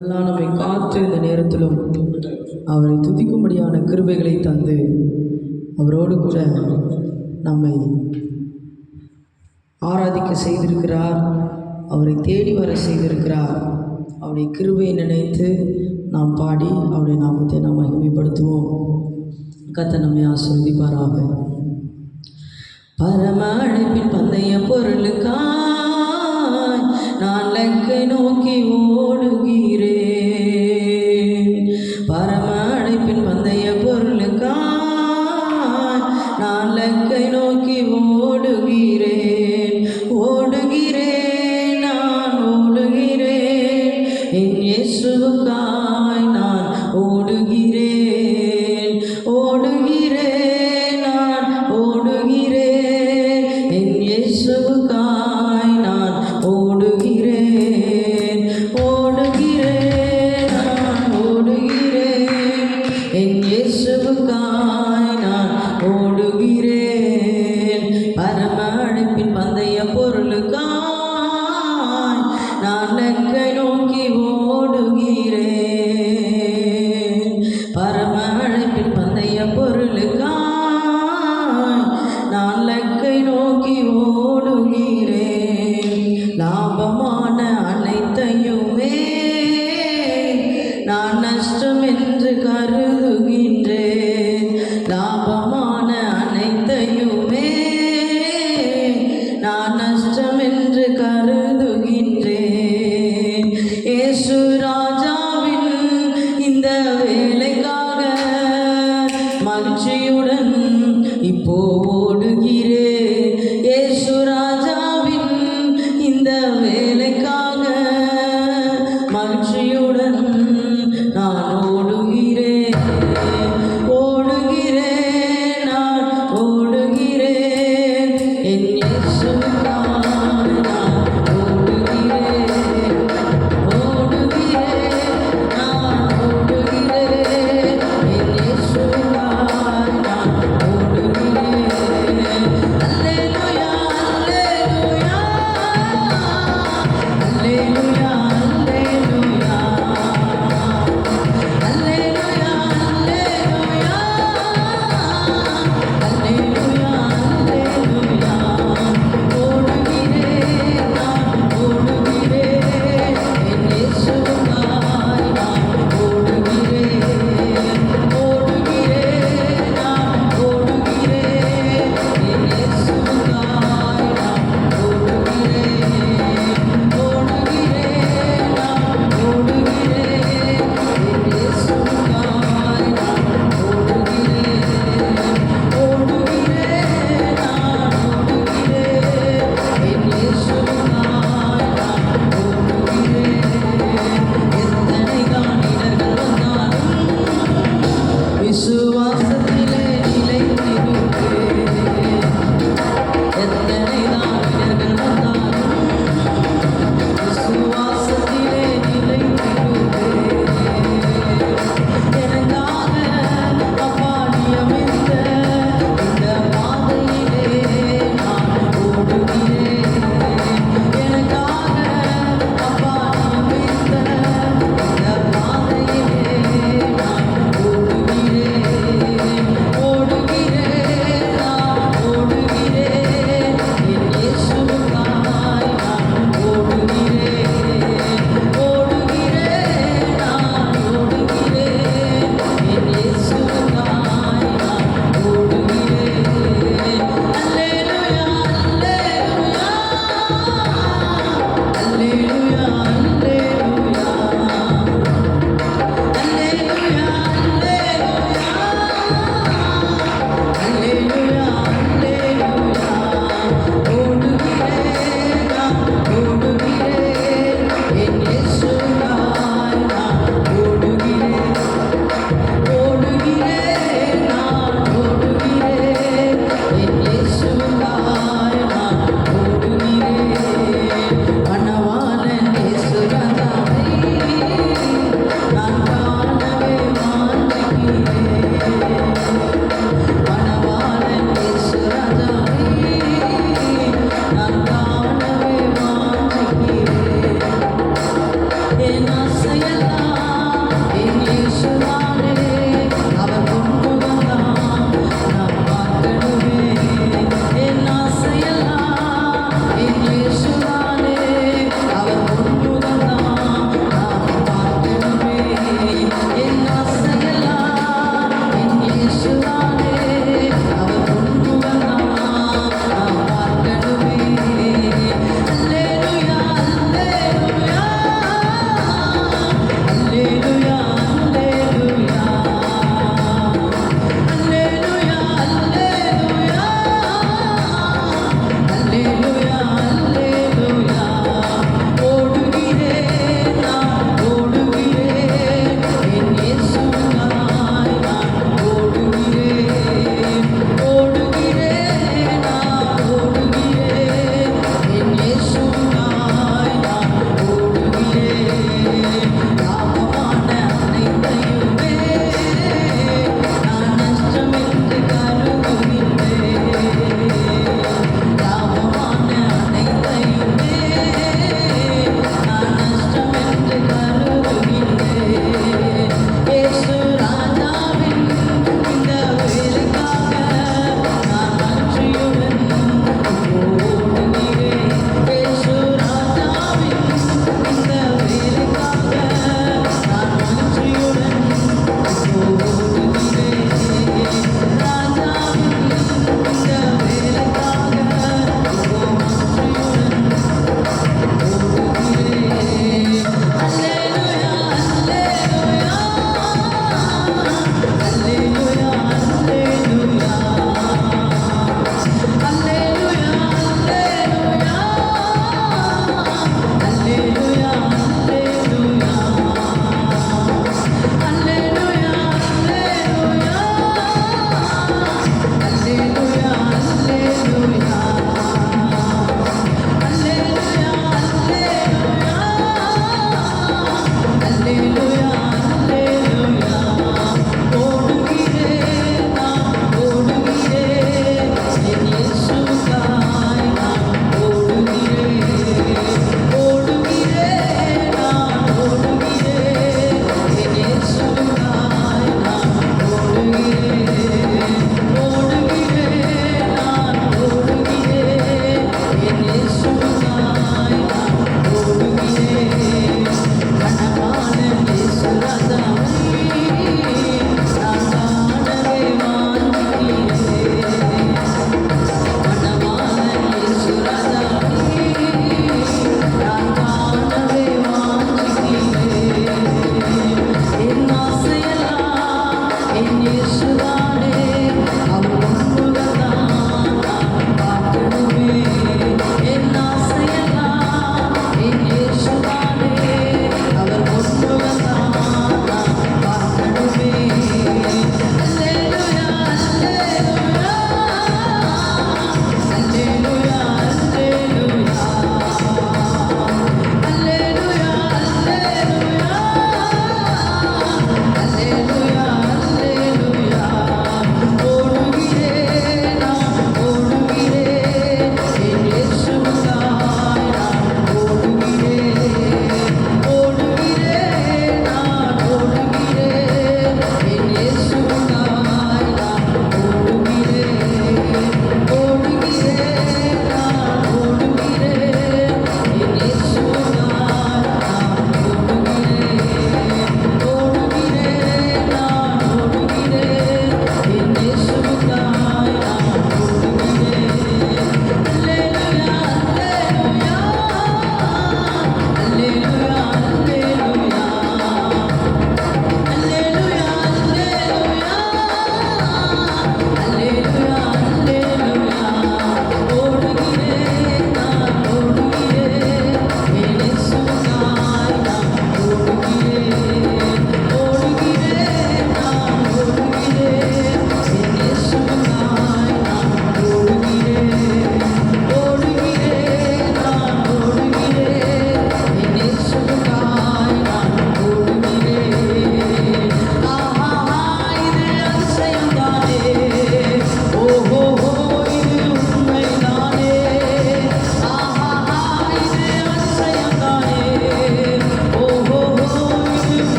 நம்மை காத்து இந்த நேரத்திலும் அவரை துதிக்கும்படியான கிருபைகளை தந்து அவரோடு கூட நம்மை ஆராதிக்க செய்திருக்கிறார். அவரை தேடி வர செய்திருக்கிறார். அவருடைய கிருபையை நினைத்து நாம் பாடி அவருடைய நாமத்தை நாம் மகிமைப்படுத்துவோம். கர்த்தர் நம்மை ஆசீர்வதிப்பாராக. பரம அழைப்பின் பந்தய பொருளுக்காய் நான் லக்கை நோக்கி ஓடுகிறேன். பரம அழைப்பின் பந்தய பொருளுக்காய் நான் லக்கை நோக்கி ஓடுகிறேன். ஓடுகிறேன், நான் ஓடுகிறேன், என் இயேசுவுக்காய் நான் ஓடுகிறேன். ஓடுகிறேன், நான் ஓடுகிறேன், என் இயேசுவுக்காய் நான் ஓடுகிறேன். ஓடுகிறேன், நான் ஓடுகிறேன், என் இயேசுவுக்காய் நான் ஓடுகிறேன். பரம அழைப்பின் பந்தய பொருளுக்காய் நான் லக்கை நோக்கி ஓடுகிறேன். பரம அழைப்பின் பந்தய பொருளுக்காய் நான் லக்கை நோக்கி ஓடுகிறேன். லாபமான அனைத்தையுமே நான் நஷ்டம் என்று கருதுகின்றேன். லாபமான அனைத்தையுமே நான் நஷ்டம் என்று கருதுகின்றேன். இயேசு ராஜாவின் இந்த வேலைக்காக மகிழ்ச்சியுடன் இப்போ ஓடுகிறேன். இயேசு ராஜாவின் இந்த வேலைக்காக மகிழ்ச்சியுடன் நான் ஓடுகிறேன். ஓடுகிறேன், நான் ஓடுகிறேன், என் இயேசுவுக்காய் நான் ஓடுகிறேன். ஓடுகிறேன், நான் ஓடுகிறேன், என் இயேசுவுக்காய் நான் ஓடுகிறேன். அல்லேலூயா, அல்லேலூயா, அல்லேலூயா, அல்லேலூயா, அல்லேலூயா.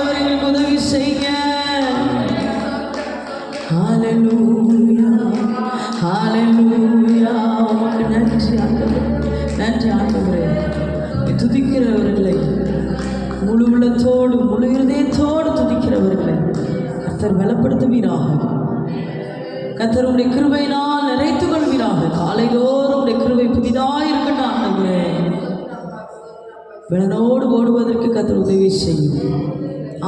ஆவியானவர் எங்களுக்கு உதவி செய்யுங்க. ஹல்லேலூயா, ஹல்லேலூயா. உமக்கு நன்றி ஆண்டவரே, நன்றி ஆண்டவரே. துதிக்கிறவர்களை முழு உள்ளத்தோடு முழு இருதயத்தோடு துதிக்கிறவர்களை கர்த்தர் பலப்படுத்துவீராக. கர்த்தர் உடைய கிருபையினால் நிறைத்துக் கொள்வீராக. காலைதோறும் உடைய கிருபை புதிதாக இருக்கட்டும் ஆண்டவரே. பலனோடு ஓடுவதற்கு கர்த்தர் உதவி செய்யும்.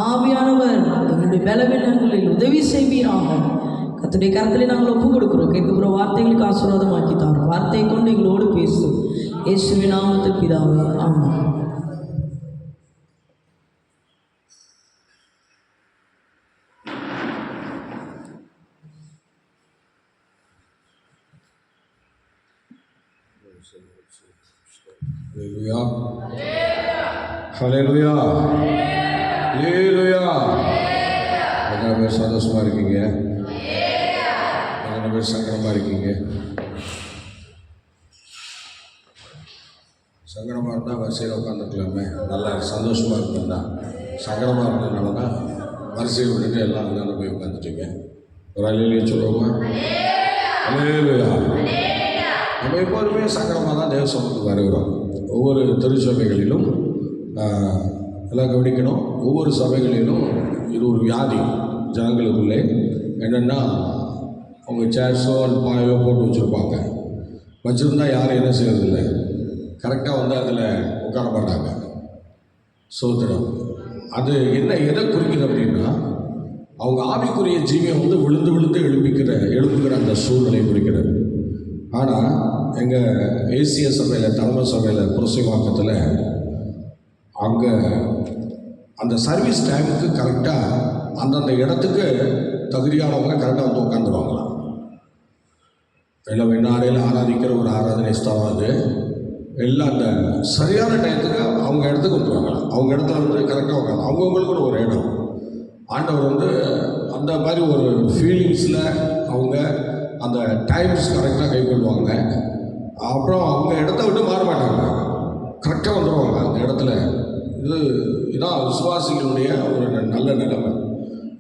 ஆவியானவர் எங்களுடைய பலவீனங்களில் உதவி செய்வீராக. கர்த்தருடைய கரத்திலே நாங்கள் ஒப்புக் கொடுக்கிறோம். கேட்கிற வார்த்தைகளுக்கு ஆசீர்வாதமாக்கி தாரும். வார்த்தையை கொண்டு எங்களோடு பேசும். இயேசுவின் நாமத்தில் பிதாவே, ஆமென். ஹல்லேலூயா, ஹல்லேலூயா. எத்தனை பேர் சந்தோஷமாக இருக்கீங்க? எத்தனை பேர் சங்கடமாக இருக்கீங்க? சங்கடமாக இருந்தால் வரிசையில் உட்காந்துக்கலாமே. நல்லா சந்தோஷமாக இருக்குதுன்னா. சங்கடமாக இருந்ததுனால தான் வரிசையை விட்டுட்டு எல்லாம் அங்கே போய் உட்காந்துட்டீங்க. ஒரு அல்லேலூயா சொல்லுவோமா? ஹல்லேலூயா. நம்ம எப்போதுமே சங்கடமாக தான் தேவ சமூகத்துக்கு வருகிறோம். ஒவ்வொரு திருச்சபைகளிலும் எல்லாம் கவனிக்கணும். ஒவ்வொரு சபைகளிலும் இது ஒரு வியாதி ஜனங்களுக்குள்ளே. என்னென்னா அவங்க சேர்ஸோ பாயோ போட்டு வச்சுருப்பாங்க. வச்சுருந்தா யாரும் என்ன செய்யறதில்லை, கரெக்டாக வந்து அதில் உட்கார மாட்டாங்க. சோதனம் அது என்ன எதை குறிக்குது அப்படின்னா, அவங்க ஆவிக்குரிய ஜீவியம் வந்து விழுந்து விழுந்து எழுப்புகிற அந்த சூழ்நிலை குறிக்கிறது. ஆனால் எங்கள் ஏசிய சபையில் தலைமை சபையில் புரசைவாக்கத்தில் அங்கே அந்த சர்வீஸ் டைமுக்கு கரெக்டாக அந்தந்த இடத்துக்கு தகுதியானவங்க கரெக்டாக வந்து உட்காந்துருவாங்களாம். இல்லை வெண்ணாடையில் ஆராதிக்கிற ஒரு ஆராதனை ஸ்தலம் அது எல்லாம் அந்த சரியான டயத்துக்கு அவங்க இடத்துக்கு வந்துடுவாங்களாம். அவங்க இடத்துல வந்து கரெக்டாக உட்காந்து அவங்கவுங்களுக்குன்னு ஒரு இடம். ஆண்டவர் வந்து அந்த மாதிரி ஒரு ஃபீலிங்ஸில் அவங்க அந்த டைம்ஸ் கரெக்டாக கை கொள்வாங்க. அப்புறம் அவங்க இடத்த விட்டு மாற மாட்டாங்க, கரெக்டாக வந்துடுவாங்க அந்த இடத்துல. இதுதான் விசுவாசிகளுடைய ஒரு நல்ல நிலைமை.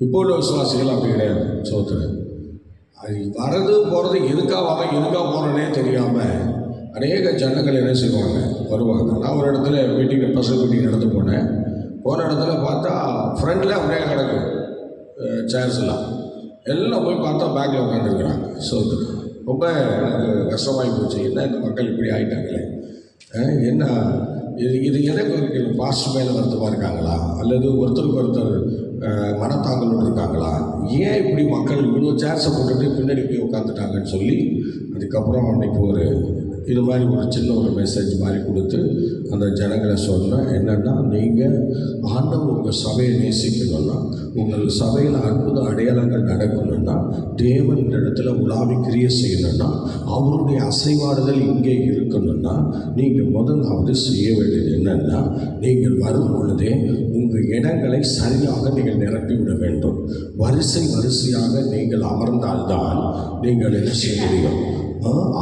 இப்போ உள்ள விசுவாசிகள் அப்படி கிடையாது. சோத்துறேன் அது வர்றது போகிறது எதுக்காக வரேன் எதுக்காக போகிறேன்னே தெரியாமல் அநேக ஜனங்கள் என்ன செய்வாங்க, வருவாங்க. நான் ஒரு இடத்துல மீட்டிங் பசங்க மீட்டிங் நடந்து போன இடத்துல பார்த்தா ஃப்ரண்டில் அப்படியே கிடக்கு சேர்ஸ் எல்லாம் போய் பார்த்தா பேக்கில் உட்காந்துருக்குறாங்க. சோத்துறேன் ரொம்ப எனக்கு கஷ்டமாகி போச்சு. என்ன இந்த மக்கள் இப்படி ஆகிட்டாங்களே, என்ன இது எதை குறிக்கிறது? பாஸ்ட் மேலே வருத்தமாக இருக்காங்களா, அல்லது ஒருத்தருக்கு ஒருத்தர் மனத்தாங்களோடு இருக்காங்களா? ஏன் இப்படி மக்கள் இவ்வளோ சேர்ஸை போட்டுட்டு பின்னாடி போய் உட்காந்துட்டாங்கன்னு சொல்லி அதுக்கப்புறம் அன்றைக்கி இது மாதிரி ஒரு சின்ன ஒரு மெசேஜ் மாதிரி கொடுத்து அந்த ஜனங்களை சொன்னேன். என்னென்னா, நீங்கள் ஆண்டவர் உங்கள் சபையை நேசிக்கணும்னா, உங்கள் சபையில் அற்புத அடையாளங்கள் நடக்கணும்னா, தேவன் இந்த இடத்துல உலாவி கிரியை செய்யணும்னா, அவருடைய அசைவாடுதல் இங்கே இருக்கணும்னா, நீங்கள் முதலாவது செய்ய வேண்டியது என்னென்னா, நீங்கள் வரும் பொழுதே உங்கள் இடங்களை சரியாக நீங்கள் நிரப்பிவிட வேண்டும். வரிசையாக நீங்கள் அமர்ந்தால்தான் நீங்கள் என்ன செய்ய முடியும்,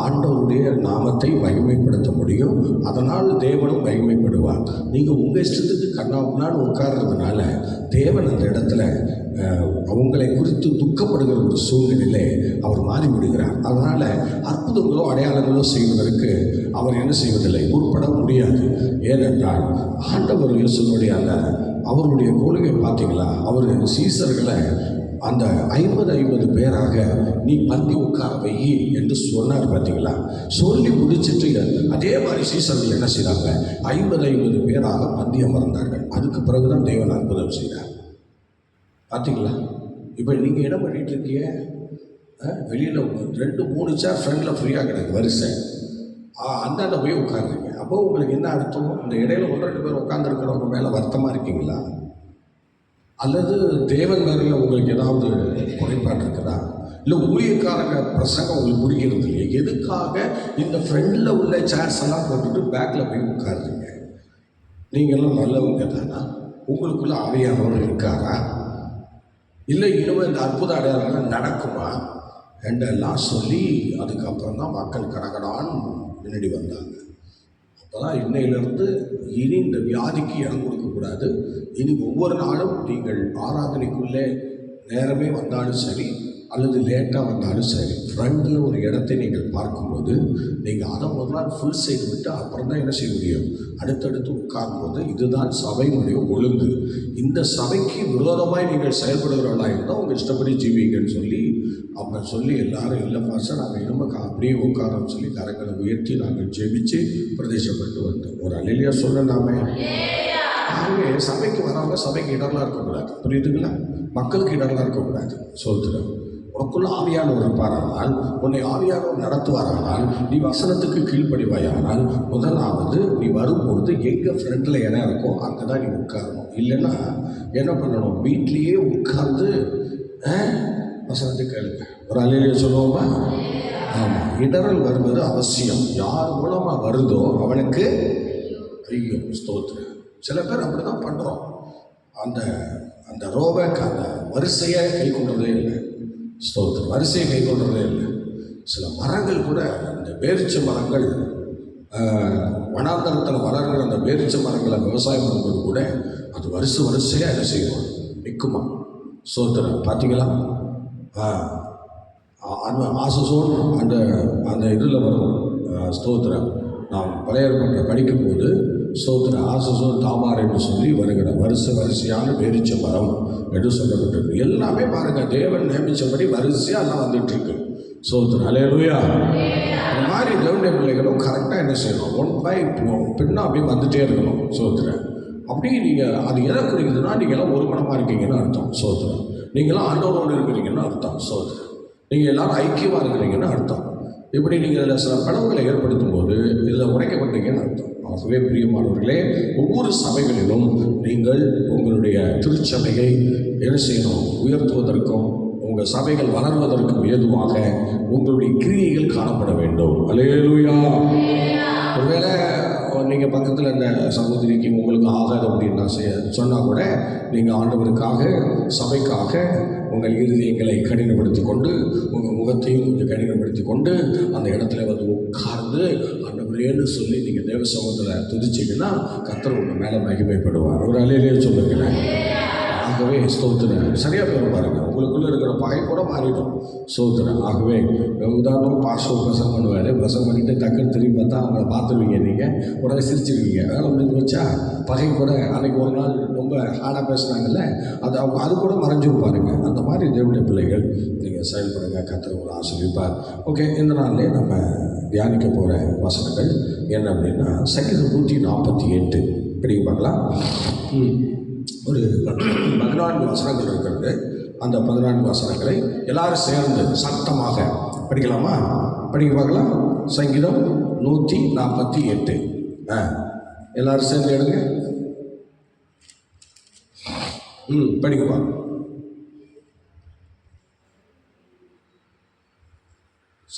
ஆண்டவருடைய நாமத்தை மகிமைப்படுத்த முடியும். அதனால் தேவனும் மகிமைப்படுவார். நீங்கள் உங்கள் இஷ்டத்துக்கு கண்ணாப்புனான்னு உட்கார்றதுனால தேவன் அந்த இடத்துல அவங்களை குறித்து துக்கப்படுகிற ஒரு சூழ்நிலையிலே அவர் மாறிவிடுகிறார். அதனால் அற்புதங்களோ அடையாளங்களோ செய்வதற்கு அவர் என்ன செய்வதில்லை, உட்பட முடியாது. ஏனென்றால் ஆண்டவர் இயேசுனுடைய அந்த அவருடைய கொள்கை பார்த்தீங்களா, அவர் சீசர்களை அந்த 50 பேராக நீ பந்தி உட்கார வை என்று சொன்னார். பார்த்தீங்களா, சொல்லி முடிச்சுட்டு அதே மாதிரி சீசர்கள் என்ன செய்கிறாங்க, 50 பேராக பந்தி அமர்ந்தார்கள். அதுக்கு பிறகுதான் தேவன் அற்புதம் செய்கிறார். பார்த்தீங்களா, இப்போ நீங்கள் இடம் பண்ணிட்டு இருக்கீங்க, வெளியில் 2-3 சேர் ஃப்ரெண்டில் ஃப்ரீயாக கிடக்கு வரிசை, அந்தாண்ட போய் உட்காருங்க. அப்போ உங்களுக்கு என்ன அர்த்தம், இந்த இடையில 1-2 பேர் உட்காந்துருக்கிறவங்க மேலே வருத்தமாக இருக்கீங்களா, அல்லது தேவன் மேலே உங்களுக்கு ஏதாவது குறைபாடு இருக்குதா, இல்லை ஊழியக்காரங்க பிரசங்கம் உங்களுக்கு பிடிக்கிறது இல்லையா? எதுக்காக இந்த ஃப்ரெண்டில் உள்ள சேர்ஸ் எல்லாம் போட்டுட்டு பேக்கில் போய் உட்காருறீங்க? நீங்கள்லாம் நல்லவங்க தானா? உங்களுக்குள்ள ஆவியானவர் இருக்காரா? இல்லை இனிமேல் இந்த அற்புத அடையாளங்கள் நடக்குமா என்றெல்லாம் சொல்லி அதுக்கப்புறம் தான் மக்கள் கடகடான்னு முன்னாடி வந்தாங்க. அப்போதான் இன்னையிலிருந்து இனி இந்த வியாதிக்கு இடம் கொடுக்கக்கூடாது. இனி ஒவ்வொரு நாளும் நீங்கள் ஆராதனைக்குள்ளே நேரமே வந்தாலும் சரி அல்லது லேட்டாக வந்தாலும் சரி, ஃப்ரண்டில் ஒரு இடத்தை நீங்கள் பார்க்கும்போது நீங்கள் அதை முதல்ல ஃபுல் செய்து விட்டு அப்புறம் தான் என்ன செய்ய முடியும், அடுத்தடுத்து உட்காரும்போது இதுதான் சபையினுடைய ஒழுங்கு. இந்த சபைக்கு விரோதமாய் நீங்கள் செயல்படுகிறவர்களா இருந்தால் உங்கள் இஷ்டப்படி ஜீவிங்கன்னு சொல்லி எல்லாரும் இல்லை பாச நாங்கள் இனிமே அப்படியே உட்காரோன்னு சொல்லி கரங்களை உயர்த்தி நாங்கள் ஜெபிச்சு பிரதேசப்பட்டு வந்தோம். ஒரு அல்லேலூயா சொல்ல நாம. ஆகவே சபைக்கு வரவங்க சபைக்கு இடம்லாம் இருக்கக்கூடாது, புரியுதுங்களா? மக்களுக்கு இடம்லாம் இருக்கக்கூடாது. சொல்கிறேன், உனக்குள்ள ஆவியானவர் இருப்பாரானால், உன்னை ஆவியானவர் நடத்துவாரானால், நீ வசனத்துக்கு கீழ்ப்படிவாயானால், முதலாவது நீ வரும்பொழுது எங்கே ஃப்ரெண்டில் இடம் இருக்கோ அங்கே தான் நீ உட்காரணும். இல்லைன்னா என்ன பண்ணணும், வீட்லேயே உட்கார்ந்து வசனத்துக்கு கேளுங்க. ஒரு அல்லேலூயா சொல்லுவோமா? ஆமாம், இடரல் வருவது அவசியம். யார் மூலமாக வருதோ அவனுக்கு ஐயோ ஸ்தோத்திரம். சில பேர் அப்படி தான் பண்ணுறோம். அந்த அந்த ரோபேக் அந்த வரிசையை கை கொண்டதே இல்லை. ஸ்தோத்திரம், வரிசையை கை கொண்டதே இல்லை. சில மரங்கள் கூட, இந்த பேரிச்ச மரங்கள், வனாந்தரத்தில் வளர்கிற அந்த பேரிச்ச மரங்களை விவசாயம் பண்ணும்போது கூட அது வரிசையாக என்ன செய்வோம், நிற்குமா? ஸ்தோத்திரம், பார்த்தீங்களா? அந்த ஆசசோன் அந்த அந்த இதில் வரும். ஸ்தோத்திரம், நாம் பழைய ஏற்பாட்டை படிக்கும்போது ஸ்தோத்திரம், ஆசசோன் தாமார் என்று சொல்லி வருகிற வரிசையான பேரிச்ச மரம் என்று சொல்லப்பட்டிருக்கு. எல்லாமே பாருங்கள், தேவன் நியமித்தபடி வரிசையாக எல்லாம் வந்துட்டுருக்கு. ஸ்தோத்திரம், அல்லேலூயா. அந்த மாதிரி தேவனுடைய பிள்ளைகளும் கரெக்டாக என்ன செய்யணும், ஒன் பை பின்னா அப்படியே வந்துகிட்டே இருக்கணும். ஸ்தோத்திரம், அப்படியே நீங்கள் அது எதை குறிக்குதுன்னா, நீங்கள்லாம் ஒரு மனமாக இருக்கீங்கன்னு அர்த்தம். ஸ்தோத்திரம், நீங்களாம் ஆண்டவரோடு இருக்கிறீங்கன்னு அர்த்தம். ஸ்தோத்திரம், நீங்கள் எல்லோரும் ஐக்கியமாக இருக்கிறீங்கன்னு அர்த்தம். இப்படி நீங்கள் இதில் சில பிளவுகளை ஏற்படுத்தும் போது இதில் உடைக்கப்பட்டீங்கன்னு அர்த்தம். ஆகவே பிரியமானவர்களே, ஒவ்வொரு சபைகளிலும் நீங்கள் உங்களுடைய திருச்சபையை என்ன செய்யணும், உயர்த்துவதற்கும் உங்கள் சபைகள் வளர்வதற்கும் ஏதுவாக உங்களுடைய கிரியைகள் காணப்பட வேண்டும். அல்லேலூயா. ஒருவேளை நீங்கள் பக்கத்தில் இந்த சகோதரிக்கு உங்களுக்கு ஆகாது அப்படின்னு சொன்னால் கூட நீங்கள் ஆண்டவருக்காக சபைக்காக உங்கள் இருதயங்களை கடினப்படுத்தி கொண்டு உங்கள் முகத்தையும் கொஞ்சம் கடினப்படுத்தி கொண்டு அந்த இடத்துல வந்து உட்கார்ந்து ஆண்டவரேன்னு சொல்லி நீங்கள் தேவ சமூகத்தில் துதிச்சிங்கன்னா கர்த்தர் உங்கள் மேலே மகிமைப்படுவார். ஒரு அல்லேலூயா சொல்லுங்களேன். ஆகவே ஸ்தோத்திரம், சரியாக போய் பாருங்கள், உங்களுக்குள்ளே இருக்கிற பகை கூட மாறிடும். ஸ்தோத்திரம். ஆகவே உதாரணம் பாஸ்டர் பிரசங்கம் பண்ணுவார், பிரசங்கம் பண்ணிட்டு டக்குன்னு திரும்பி பார்த்தா அவங்கள பார்த்துருவீங்க, நீங்கள் உடனே சிரிச்சிருவீங்க. வேலை முடிஞ்சு வச்சா பகை கூட அன்றைக்கி ஒரு நாள் ரொம்ப ஹார்டாக பேசுனாங்கல்ல, அது கூட மறைஞ்சும் பாருங்க. அந்த மாதிரி தேவனுடைய பிள்ளைகள் நீங்கள் செயல்படுங்க, கர்த்தர் உங்களை ஆசீர்வதிப்பார். ஓகே, இந்த நாள்லேயே நம்ம தியானிக்க போகிற வசனங்கள் என்ன அப்படின்னா, சங்கீதம் 148 படிக்க பார்க்கலாம். ஒரு 14 வசனங்கள் இருக்கிறது. அந்த 14 வசனங்களை எல்லாரும் சேர்ந்து சத்தமாக படிக்கலாமா? படிக்க பார்க்கலாம். சங்கீதம் 148. எல்லாரும் சேர்ந்து எடுங்க. படிக்க பார்க்கலாம்.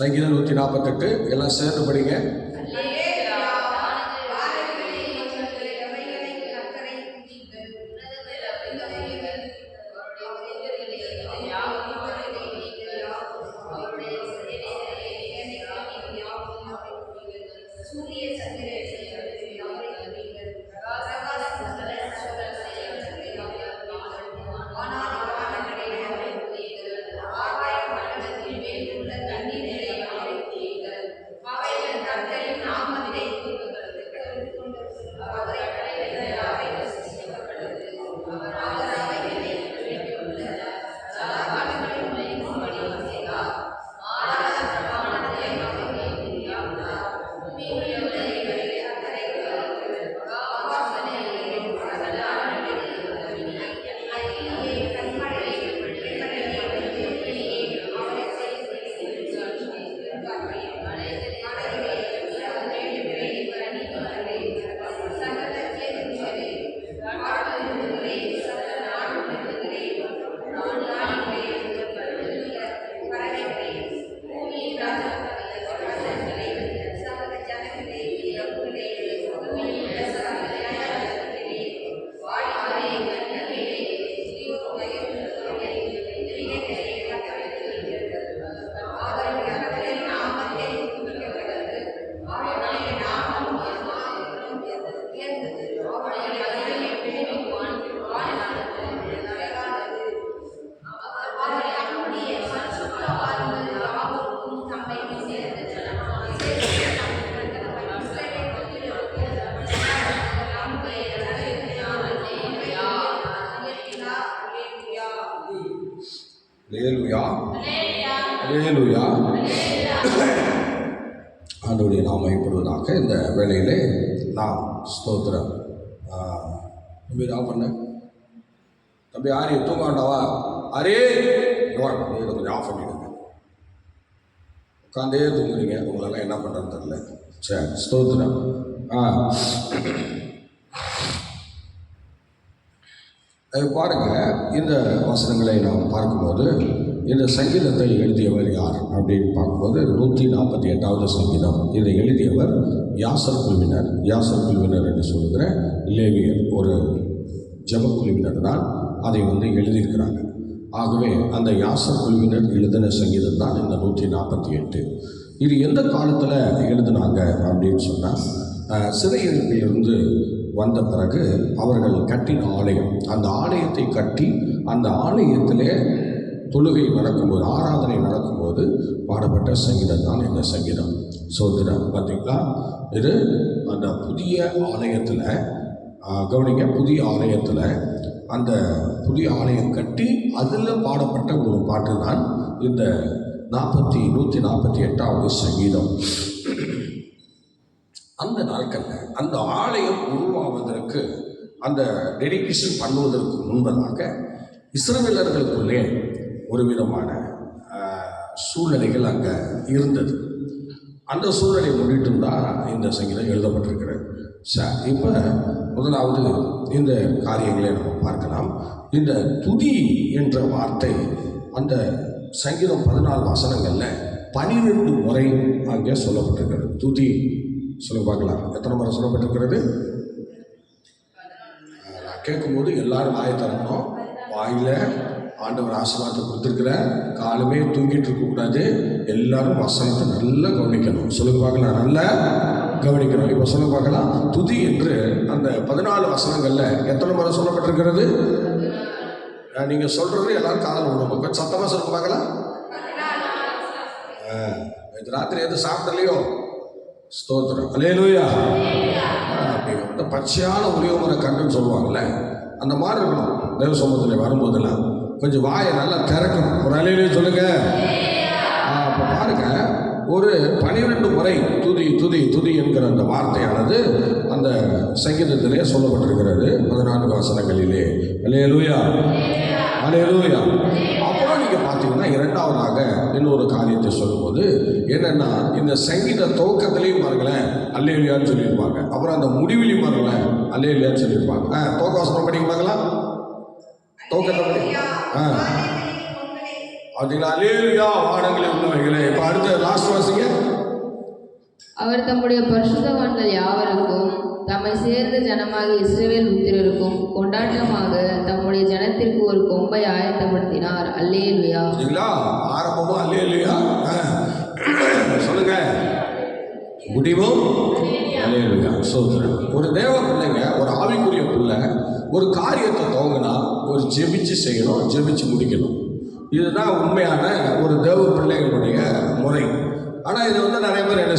சங்கீதம் 148 எல்லாம் சேர்ந்து படிங்க. அல்லேலூயா, அல்லேலூயா. ஆண்டவருடைய நாம் மகிமைப்படுவதாக. இந்த வேளையிலே நாம் ஸ்தோத்திரம். தம்பி நான் பண்ண தம்பி ஆரி தூங்க வேண்டாவா? அரே இதை கொஞ்சம் ஆஃப் பண்ணிடுங்க. உட்காந்தே தூங்குறீங்க, உங்களெல்லாம் என்ன பண்ணுறதுன்னு தெரியல. சரி, ஸ்தோத்திரம். பாருங்க, இந்த வசனங்களை நாம் பார்க்கும்போது இந்த சங்கீதத்தை எழுதியவர் யார் அப்படின்னு பார்க்கும்போது 148வது சங்கீதம். இதை எழுதியவர் யாசர் குழுவினர். யாசர் குழுவினர் என்று சொல்லுகிற லேவியர் ஒரு ஜெப குழுவினர் தான் அதை எழுதியிருக்கிறாங்க. ஆகவே அந்த யாசர் குழுவினர் எழுதின சங்கீதம் தான் இந்த 148. இது எந்த காலத்தில் எழுதினாங்க அப்படின்னு சொன்னால், சிறையிருப்பிலிருந்து வந்த பிறகு அவர்கள் கட்டின ஆலயம், அந்த ஆலயத்தை கட்டி அந்த ஆலயத்திலே தொழுகை நடக்கும்போது, ஆராதனை நடக்கும்போது பாடப்பட்ட சங்கீதம் தான் இந்த சங்கீதம். சோதரம் பார்த்தீங்களா? இது அந்த புதிய ஆலயத்தில் கவனிங்க, புதிய ஆலயத்தில் அந்த புதிய ஆலயம் கட்டி அதில் பாடப்பட்ட ஒரு பாட்டு தான் இந்த 148வது சங்கீதம். அந்த நாட்களில் அந்த ஆலயம் உருவாவதற்கு, அந்த டெடிகேஷன் பண்ணுவதற்கு முன்பதாக இஸ்ரவேலர்களுக்குள்ளே ஒரு விதமான சூழ்நிலைகள் அங்கே இருந்தது. அந்த சூழ்நிலை முன்னிட்டு தான் இந்த சங்கீதம் எழுதப்பட்டிருக்கிறது. சார், இப்போ முதலாவது இந்த காரியங்களை நம்ம பார்க்கலாம். இந்த துதி என்ற வார்த்தை அந்த சங்கீதம் 14 வசனங்களில் 12 முறை அங்கே சொல்லப்பட்டிருக்கிறது. துதி சொல்ல பார்க்கலாம், எத்தனை முறை சொல்லப்பட்டிருக்கிறது? நான் கேட்கும்போது எல்லாரும் வாயை திறக்கணும். வாயில் ஆண்டவர் ஆசீர்வாதத்தை கொடுத்துருக்கிற, காலமே தூங்கிட்டு இருக்கக்கூடாது. எல்லாரும் வசனத்தை நல்லா கவனிக்கணும். சொல்லுங்க பார்க்கலாம், நல்லா கவனிக்கணும். இப்போ சொல்ல பார்க்கலாம், துதி என்று அந்த 14 வசனங்களில் எத்தனை முறை சொல்லப்பட்டிருக்கிறது? நீங்கள் சொல்கிறது எல்லாரும் காதல் விடணும். கொஞ்சம் சத்தமாக சொல்லுங்க பார்க்கலாம். இது ராத்திரி எதுவும் சாப்பிடலையோ? ஸ்தோத்திரம், அல்லேலூயா. இந்த பச்சையான ஒளியமுறை கண்டுன்னு சொல்லுவாங்கள்ல, அந்த மாதிரி இருக்கணும். தேவ சமூகத்தில் வரும்போதெல்லாம் கொஞ்சம் வாயை நல்லா திறக்கணும். ஒரு அல்லேலூயா சொல்லுங்க. அப்போ பாருங்க, ஒரு 12 முறை துதி துதி துதி என்கிற அந்த வார்த்தையானது அந்த சங்கீதத்திலே சொல்லப்பட்டிருக்கிறது 14 வசனங்களிலே. அல்லேலூயா, அல்லேலூயா. அப்புறம் நீங்கள் பார்த்தீங்கன்னா இரண்டாவதாக இன்னொரு காரியத்தை சொல்லும்போது என்னென்னா, இந்த சங்கீத துவக்கத்திலையும் பாருங்களேன் அல்லேலூயான்னு சொல்லியிருப்பாங்க. அப்புறம் அந்த முடிவிலையும் பாருங்களேன் அல்லேலூயான்னு சொல்லியிருப்பாங்க. துவக்க வசனம் படிக்க பார்க்கலாம். துவக்கத்தை படி பார்த்தீங்களா? அல்லேலூயா வானங்களே உள்ளவைகளே. இப்போ அடுத்த லாஸ்ட் வாசிங்க. அவர் தம்முடைய பரிசுத்தவான்கள் யாவருக்கும் தம்மை சேர்ந்த ஜனமாக இஸ்ரவேல் புத்திரருக்கும் கொண்டாட்டமாக தம்முடைய ஜனத்திற்கு ஒரு கொம்பை ஆயத்தப்படுத்தினார். அல்லேலூயா. ஆரம்பமும் அல்லேலூயா சொல்லுங்க, முடிவும் அல்லேலூயா. சோதரன், ஒரு தேவ பிள்ளைங்க, ஒரு ஆவிக்குரிய பிள்ளை ஒரு காரியத்தை துவங்கினா ஒரு ஜெபிச்சு செய்யணும், ஜெபிச்சு முடிக்கணும். இதுதான் உண்மையான ஒரு தேவ பிள்ளைகளுடைய முறை. ஆனால் இதை நிறைய பேர் என்ன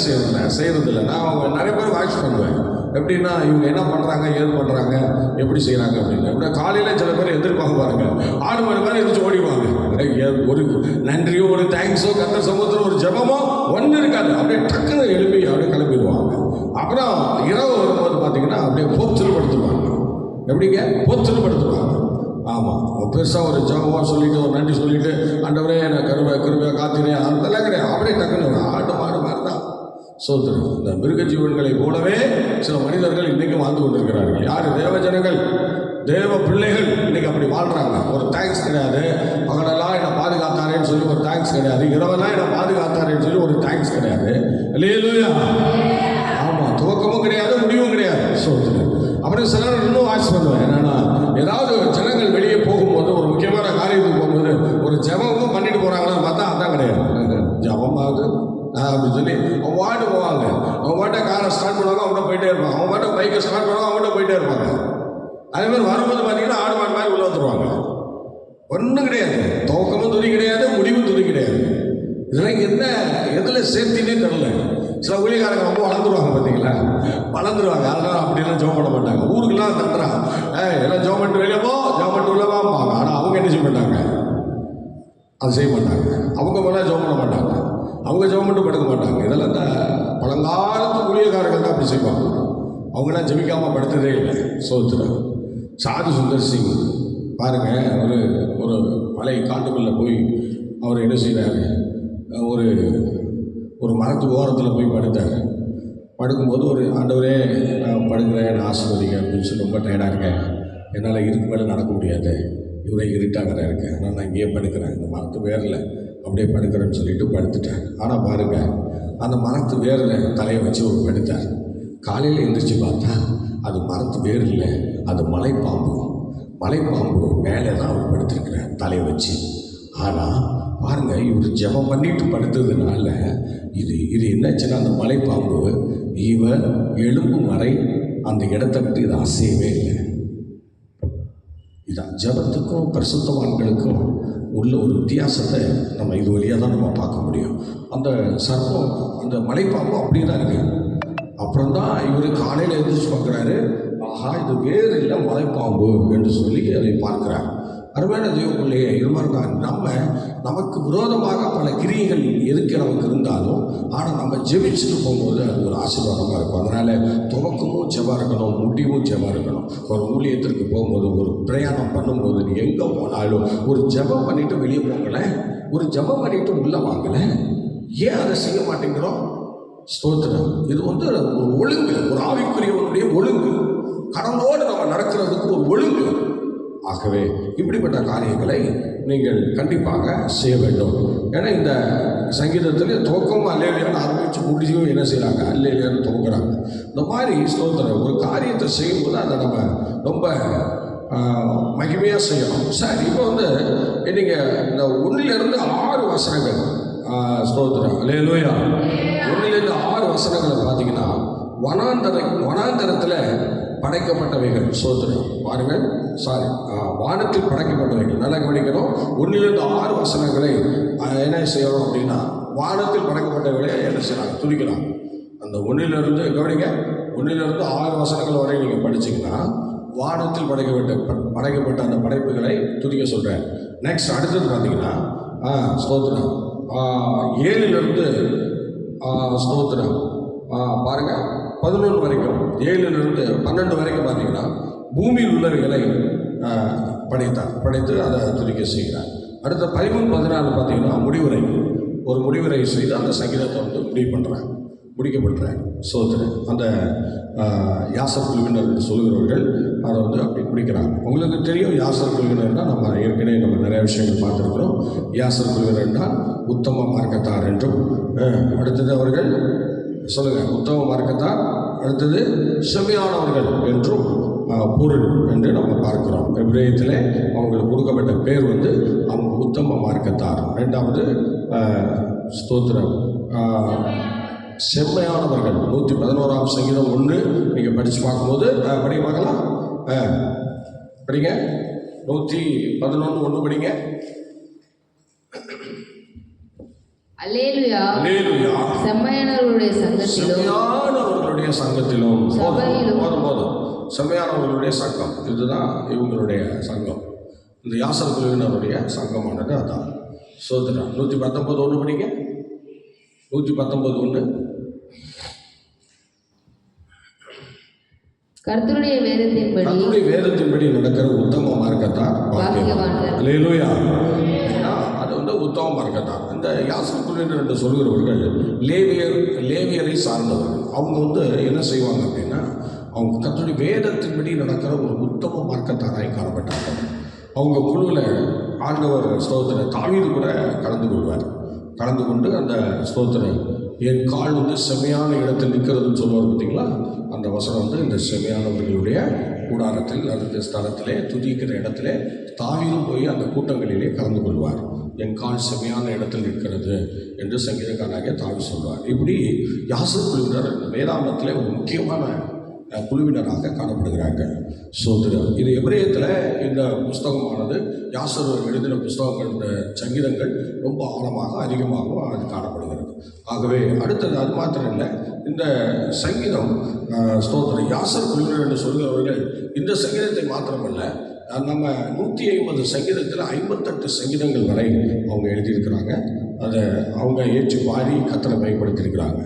செய்யறதில்லை. நான் நிறைய பேர் வாட்ச் பண்ணுவேன். எப்படின்னா, இவங்க என்ன பண்ணுறாங்க, ஏது பண்ணுறாங்க, எப்படி செய்கிறாங்க அப்படின்னு. இப்போ காலையில் சில பேர் எதிர்பார்க்க பாருங்க, 6 மணி நேரம் எதிர்த்து ஓடிவாங்க. ஒரு நன்றியோ ஒரு தேங்க்ஸோ கர்த்தர் சமூகத்தில் ஒரு ஜெபமோ ஒன்றும் இருக்காது. அப்படியே டக்குன்னு எழுப்பி அப்படியே கிளம்பிடுவாங்க. அப்புறம் இரவு வரும்போது பார்த்தீங்கன்னா அப்படியே போச்சுப்படுத்துவாங்க. எப்படிங்க? போச்சுப்படுத்துவாங்க. ஆமாம், பெருசாக ஒரு ஜபமாக சொல்லிவிட்டு ஒரு நன்றி சொல்லிவிட்டு ஆண்டவரே நான் கருவை காத்தினேன் அதெல்லாம் கிடையாது. அப்படியே டக்குன்னு ஆட்டு மாடு மாதிரி தான். சோதரன், இந்த மிருக ஜீவன்களை போலவே சில மனிதர்கள் இன்றைக்கும் வாழ்ந்து கொண்டிருக்கிறார்கள். யார்? தேவ ஜனங்கள், தேவ பிள்ளைகள் இன்றைக்கி அப்படி வாழ்கிறாங்க. ஒரு தேங்க்ஸ் கிடையாது. பகலெல்லாம் என்னை பாதுகாத்தாரேன்னு சொல்லி ஒரு தேங்க்ஸ் கிடையாது. இரவெல்லாம் என்னை பாதுகாத்தாரேன்னு சொல்லி ஒரு தேங்க்ஸ் கிடையாது. அல்லேலூயா. ஆமாம், துவக்கமும் கிடையாது, முடிவும் கிடையாது. சோதரன். அப்புறம் சிலர் இன்னும் வாட்ச் பண்ணுவேன். என்னன்னா, ஏதாவது ஜனங்கள் வெளியே போகும்போது, ஒரு முக்கியமான காரியத்துக்கு போகும்போது ஒரு ஜபமும் பண்ணிட்டு போகிறாங்களான்னு பார்த்தா அதான் கிடையாது. ஜபமாகுது அப்படின்னு சொல்லி அவங்க பாட்டு போவாங்க. அவங்க பாட்டை காரை ஸ்டார்ட் பண்ணுவாங்க, அவங்கள்ட்ட போயிட்டே இருப்பாங்க. அவங்க பாட்டை பைக்கை ஸ்டார்ட் பண்ணுவாங்க, அவங்கள்ட்ட போயிட்டே இருப்பாங்க. அதே மாதிரி வரும்போது பார்த்தீங்கன்னா ஆடு மாடு மாதிரி உள்ள வந்துடுவாங்க. ஒன்றும் கிடையாது. துவக்கமும் துணி கிடையாது, முடிவும் துணி கிடையாது. இதெல்லாம் என்ன எதில் சேர்த்தினே தெரில. சில ஊழியக்காரங்க ரொம்ப வளர்ந்துருவாங்க. பார்த்தீங்களா? வளர்ந்துருவாங்க. அதெல்லாம் அப்படிலாம் ஜோம் பண்ண மாட்டாங்க. ஊருக்கெல்லாம் தட்டுறாங்க, எல்லாம் ஜோம் பண்ணிட்டு வெளியே போ, ஜோம் பண்ணிட்டு உள்ள வாப்பாங்க. ஆனால் அவங்க என்ன செய்ய மாட்டாங்க? அது செய்ய மாட்டாங்க. அவங்க மேலே ஜெபம் பண்ண மாட்டாங்க, அவங்க ஜெபம் மட்டும் படுக்க மாட்டாங்க. இதெல்லாம் தான் பழங்காலத்து ஊழியக்காரர்கள் தான் அப்படி செய்வாங்க. அவங்களாம் ஜெபிக்காமல் படுத்ததே இல்லை. சோத்திரம். சாது சுந்தர் சிங் பாருங்கள், ஒரு மலை காட்டுக்குள்ளே போய் அவர் என்ன செய்கிறாரு, ஒரு மரத்து ஓரத்தில் போய் படுத்தார். படுக்கும்போது ஒரு ஆண்டவரே நான் படுக்கிறேன், நான் ஆசீர்வதிங்க அப்படின்னு சொல்லி ரொம்ப டயர்டாக இருக்கேன், என்னால் இதுக்கு மேலே நடக்க முடியாது, இவரே இருட்டாக இருக்கேன், ஆனால் நான் இங்கேயே படுக்கிறேன், இந்த மரத்து வேரில் அப்படியே படுக்கிறேன்னு சொல்லிட்டு படுத்துட்டேன். ஆனால் பாருங்கள், அந்த மரத்து வேரில் தலையை வச்சு ஒரு படுத்தார். காலையில் எழுந்திரிச்சு பார்த்தா அது மரத்து வேர் இல்லை, அது மலைப்பாம்பு மேலே தான் அவர் படுத்திருக்கிறார் தலையை வச்சு. ஆனால் பாருங்கள், இவர் ஜெபம் பண்ணிட்டு படுத்ததுனால இது என்னாச்சுன்னா அந்த மலைப்பாம்பு இவர் எழும்பும் வரை அந்த இடத்த விட்டு இதை அசையவே இல்லை. இதான் ஜெபத்துக்கும் பரிசுத்தவான்களுக்கும் உள்ள ஒரு வித்தியாசத்தை நம்ம இது வழியாக தான் நம்ம பார்க்க முடியும். அந்த சர்ப்பம், அந்த மலைப்பாம்பு அப்படியே தான் இருக்கு. அப்புறம் தான் இவர் காலையில் எழுந்திரிச்சு பார்க்குறாரு, ஆஹா இது வேறு இல்லை மலைப்பாம்பு என்று சொல்லி அதை பார்க்குறார். அருமையான தெய்வப்பிள்ளையே, இது மாதிரி தான் நமக்கு விரோதமாக பல கிரியைகள் எதுக்கு நமக்கு இருந்தாலும், ஆனால் நம்ம ஜெபிச்சுட்டு போகும்போது அது ஒரு ஆசீர்வாதமாக இருக்கும். அதனால் துவக்கமும் ஜெபம் இருக்கணும், முடிவும் ஜெபம் இருக்கணும். ஒரு ஊழியத்திற்கு போகும்போது, ஒரு பிரயாணம் பண்ணும்போது, நீ எங்கே போனாலும் ஒரு ஜெபம் பண்ணிவிட்டு வெளியே போகலை, ஒரு ஜெபம் பண்ணிவிட்டு உள்ளே வாங்கலை. ஏன் அதை செய்ய மாட்டேங்கிறோம்? ஸ்தோத்திரம். இது ஒரு ஒழுங்கு, ஒரு ஆவிக்குரியவனுடைய ஒழுங்கு, கடனோடு நம்ம நடக்கிறதுக்கு ஒரு ஒழுங்கு. ஆகவே இப்படிப்பட்ட காரியங்களை நீங்கள் கண்டிப்பாக செய்ய வேண்டும். ஏன்னா இந்த சங்கீதத்தில் துவக்கமும் அல்லேலியான்னு ஆரம்பித்து முடிஞ்சும் என்ன செய்கிறாங்க, அல்லேலியான்னு துவங்குறாங்க. இந்த மாதிரி ஸ்தோத்திரம் ஒரு காரியத்தை செய்யும்போது அதை நம்ம ரொம்ப மகிமையாக செய்யணும். சார் இப்போ நீங்கள் இந்த 1-6 வசனங்கள் ஸ்தோத்திரம் அல்லேலூயா, 1-6 வசனங்களை பார்த்தீங்கன்னா வனாந்தரத்தில் படைக்கப்பட்டவைகள். ஸ்தோத்திரம். பாருங்கள், வானத்தில் படைக்கப்பட்டவைகள். நல்லா கவனிக்கணும். 1-6 வசனங்களை என்ன செய்யணும் அப்படின்னா, வானத்தில் படைக்கப்பட்டவைகளை என்ன செய்யலாம், துதிக்கலாம். அந்த 1-இருந்து கவனிங்க, 1-6 வசனங்கள் வரை நீங்கள் படிச்சிங்கன்னா வானத்தில் படைக்கப்பட்ட அந்த படைப்புகளை துதிக்க சொல்கிறேன். நெக்ஸ்ட் அடுத்தது பார்த்தீங்கன்னா ஸ்தோத்திரம் 7-இருந்து ஸ்தோத்திரம் பாருங்கள் 11 வரைக்கும், 7-இருந்து 12 வரைக்கும் பார்த்தீங்கன்னா பூமியில் உள்ளவைகளை படைத்து அதை துதிக்க செய்கிறார். அடுத்த 13-14 பார்த்தீங்கன்னா முடிவுரை செய்து அந்த சங்கீதத்தை முடிக்கப்படுறாங்க. ஸ்தோத்திரம். அந்த யாசர் குழுவினர் சொல்லுகிறவர்கள் அதை அப்படி முடிக்கிறாங்க. உங்களுக்கு தெரியும் யாசர் குழுவினர்னா நம்ம ஏற்கனவே நிறைய விஷயங்கள் பார்த்துருக்கிறோம். யாசர் குழுவினர்னா உத்தம மார்க்கத்தார் என்றும், அடுத்தது அவர்கள் சொல்லுங்கள் உத்தம மார்க்கத்தார், அடுத்தது செம்மையானவர்கள் என்றும் பொருள் என்று நம்ம பார்க்கிறோம். எபிரேயத்தில் அவங்களுக்கு கொடுக்கப்பட்ட பேர் அவங்க உத்தம மார்க்கத்தார். 2வது ஸ்தோத்திரம் செம்மையானவர்கள். 111ஆம் சங்கீதம் 1 நீங்கள் படித்து பார்க்கும்போது படிக்க பார்க்கலாம். படிங்க 111:1 படிங்க. அல்லேலூயா, செம்மையானவர்களுடைய சங்கத்திலும் போதும் செம்மையானவர்களுடைய சங்கம். இதுதான் இவங்களுடைய சங்கம். இந்த யாசர் குழுவினருடைய சங்கமானது அதான். சோதரா 119:1 படிங்க. 119:1 கர்த்தருடைய வேதத்தின்படி நடக்கிற உத்தம மார்க்கத்தார் பாக்கியவான்கள். அல்லேலூயா. அது உத்தம மார்க்கத்தார். இந்த யாசர் குழுவினர் என்று சொல்கிறவர்கள் லேவியரை சார்ந்தவர்கள். அவங்க என்ன செய்வாங்க அப்படின்னா, அவங்க கர்த்தருடைய வேதத்தின்படி நடக்கிற ஒரு உத்தம மார்க்கத்தாராய் காணப்பட்டார்கள். அவங்க குழுவில் ஆண்டவர் ஸ்தோத்திர தாவீது கூட கலந்து கொண்டு அந்த ஸ்தோத்திர என் கால் செம்மையான இடத்தில் நிற்கிறதுன்னு சொல்லுவார் பார்த்தீங்களா, அந்த வசனம் இந்த செம்மையானவர்களுடைய கூடாரத்தில் அந்த ஸ்தலத்திலே துதிக்கிற இடத்துல தாவீதும் போய் அந்த கூட்டங்களிலே கலந்து கொள்வார். என் கால் செம்மையான இடத்தில் நிற்கிறது என்று சங்கீதக்காரனாகிய தாவீது சொல்வார். இப்படி யாசர் குழுவினர் வேதாமத்தில் ஒரு முக்கியமான குழுவினராக காணப்படுகிறாங்க. சோதரர். இது எபிரேயத்தில் இந்த புஸ்தகமானது யாசர் எழுதின புஸ்தகங்கள், இந்த சங்கீதங்கள் ரொம்ப ஆழமாக அதிகமாகவும் அது காணப்படுகிறது. ஆகவே அடுத்தது அது மாத்திரம் இல்லை, இந்த சங்கீதம் ஸ்தோத்திரம் யாசர் குழுவினர் என்று சொல்கிறவர்கள் இந்த சங்கீதத்தை மாத்திரமல்ல நம்ம 150 சங்கீதத்தில் 58 சங்கீதங்கள் வரை அவங்க எழுதியிருக்கிறாங்க. அதை அவங்க ஏற்று பாடி கர்த்தரை மையப்படுத்தியிருக்கிறாங்க.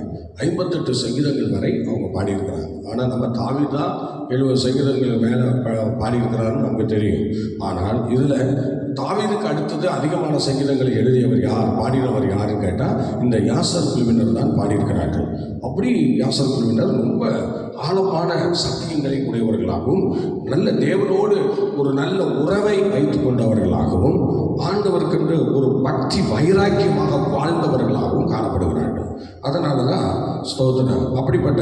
58 சங்கீதங்கள் வரை அவங்க பாடியிருக்கிறாங்க. ஆனால் நம்ம தாவீது தான் 70 சங்கீதங்கள் மேலே பாடியிருக்கிறாருன்னு நமக்கு தெரியும். ஆனால் இதில் தாவீதுக்கு அடுத்தது அதிகமான சங்கீதங்களை எழுதியவர் யார், பாடினவர் யாருன்னு கேட்டால் இந்த யாசர் குழுவினர் தான் பாடியிருக்கிறார்கள். அப்படி யாசர் குழுவினர் ரொம்ப ஆழமான சத்தியங்களை உடையவர்களாகவும் நல்ல தேவனோடு ஒரு நல்ல உறவை வைத்து கொண்டவர்களாகவும் ஆண்டவருக்கென்று ஒரு பக்தி வைராக்கியமாக வாழ்ந்தவர்களாகவும் காணப்படுகிறார்கள். அதனால தான் ஸ்தோத்திரம் அப்படிப்பட்ட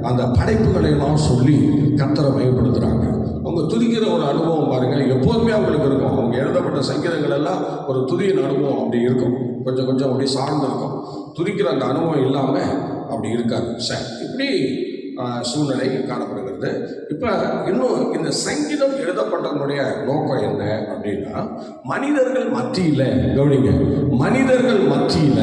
அந்த படைப்புகளை எல்லாம் சொல்லி கர்த்தரை மையப்படுத்துகிறாங்க. அவங்க துதிக்கிற ஒரு அனுபவம் பாருங்கள், எப்போதுமே அவங்களுக்கு இருக்கும். அவங்க எழுதப்பட்ட சங்கீதங்கள் எல்லாம் ஒரு துதியின் அனுபவம் அப்படி இருக்கும், கொஞ்சம் கொஞ்சம் அப்படி சார்ந்து இருக்கும். துதிக்கிற அந்த அனுபவம் இல்லாமல் அப்படி இருக்காது. சரி, இப்படி சூழ்நிலை காணப்படுகிறது. இப்போ இன்னும் இந்த சங்கீதம் எழுதப்பட்டவனுடைய நோக்கம் என்ன அப்படின்னா, மனிதர்கள் மத்தியில் கவனிங்க, மனிதர்கள் மத்தியில்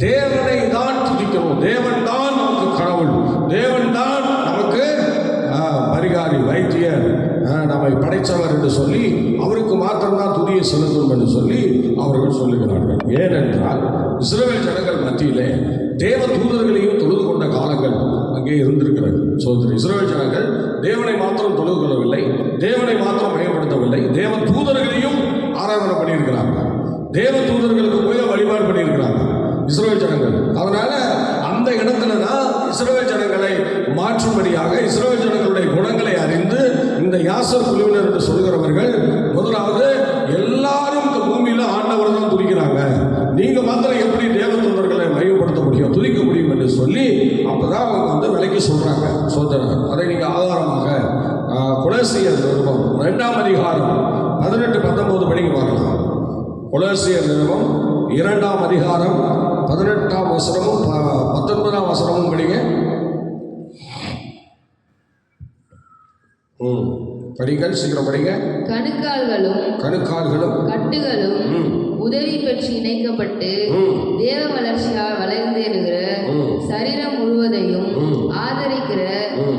தேவனை தான் துதிக்கணும். தேவன் தான் நமக்கு கடவுள், தேவன் தான் நமக்கு பரிகாரி, வைத்தியர், நம்மை படைத்தவர் என்று சொல்லி அவருக்கு மாத்திரம்தான் துதியை செலுத்தணும் என்று சொல்லி அவர்கள் சொல்லுகிறார்கள். ஏனென்றால் இஸ்ரவேல் ஜனங்கள் மத்தியிலே தேவ தூதர்களையும் தொழுது கொண்ட காலங்கள் அங்கே இருந்திருக்கிறது. இஸ்ரவேல் ஜனங்கள் தேவனை மாத்திரம் தொழுது கொள்ளவில்லை, தேவனை மாத்திரம் பயன்படுத்தவில்லை, தேவ தூதர்களையும் ஆராதனை பண்ணியிருக்கிறாங்க. தேவ தூதர்களுக்கு போய் வழிபாடு பண்ணியிருக்கிறாங்க இஸ்ரவேல் ஜனங்கள். அதனால அந்த இடத்துல தான் இஸ்ரவேல் ஜனங்களை மாற்றும்படியாக இஸ்ரவேல் ஜனங்களுடைய குணங்களை அறிந்து இந்த யாசர் குழுவினர் என்று சொல்கிறவர்கள் முதலாவது எல்லாரும் இந்த பூமியில ஆண்டவர் தான் துதிக்கிறாங்க, நீங்க மாத்திரம் எப்படி தேவ தூதர்களை மையப்படுத்த முடியும், துதிக்க முடியும் என்று சொல்லி அப்பதான் அவங்க வந்து விலைக்கு சொல்றாங்க. சோதரன் அதை நீங்க ஆதாரமாக கொலோசியர் நிருபம் 2ஆம் அதிகாரம் 18-19 படிக்க பார்க்கலாம். கொலோசியர் நிருபம் 2ஆம் அதிகாரம் 18ஆம் வசனமும் 19ஆம் வசனமும் படிங்க. படிங்கள், சீக்கிரம் படிங்க. கணுக்கால்களும் கட்டுகளும் உதவி பெற்று இணைக்கப்பட்டு தேவ வளர்ச்சியால் வளர்ந்தேறுகிற சரீரம் முழுவதையும் ஆதரிக்கிற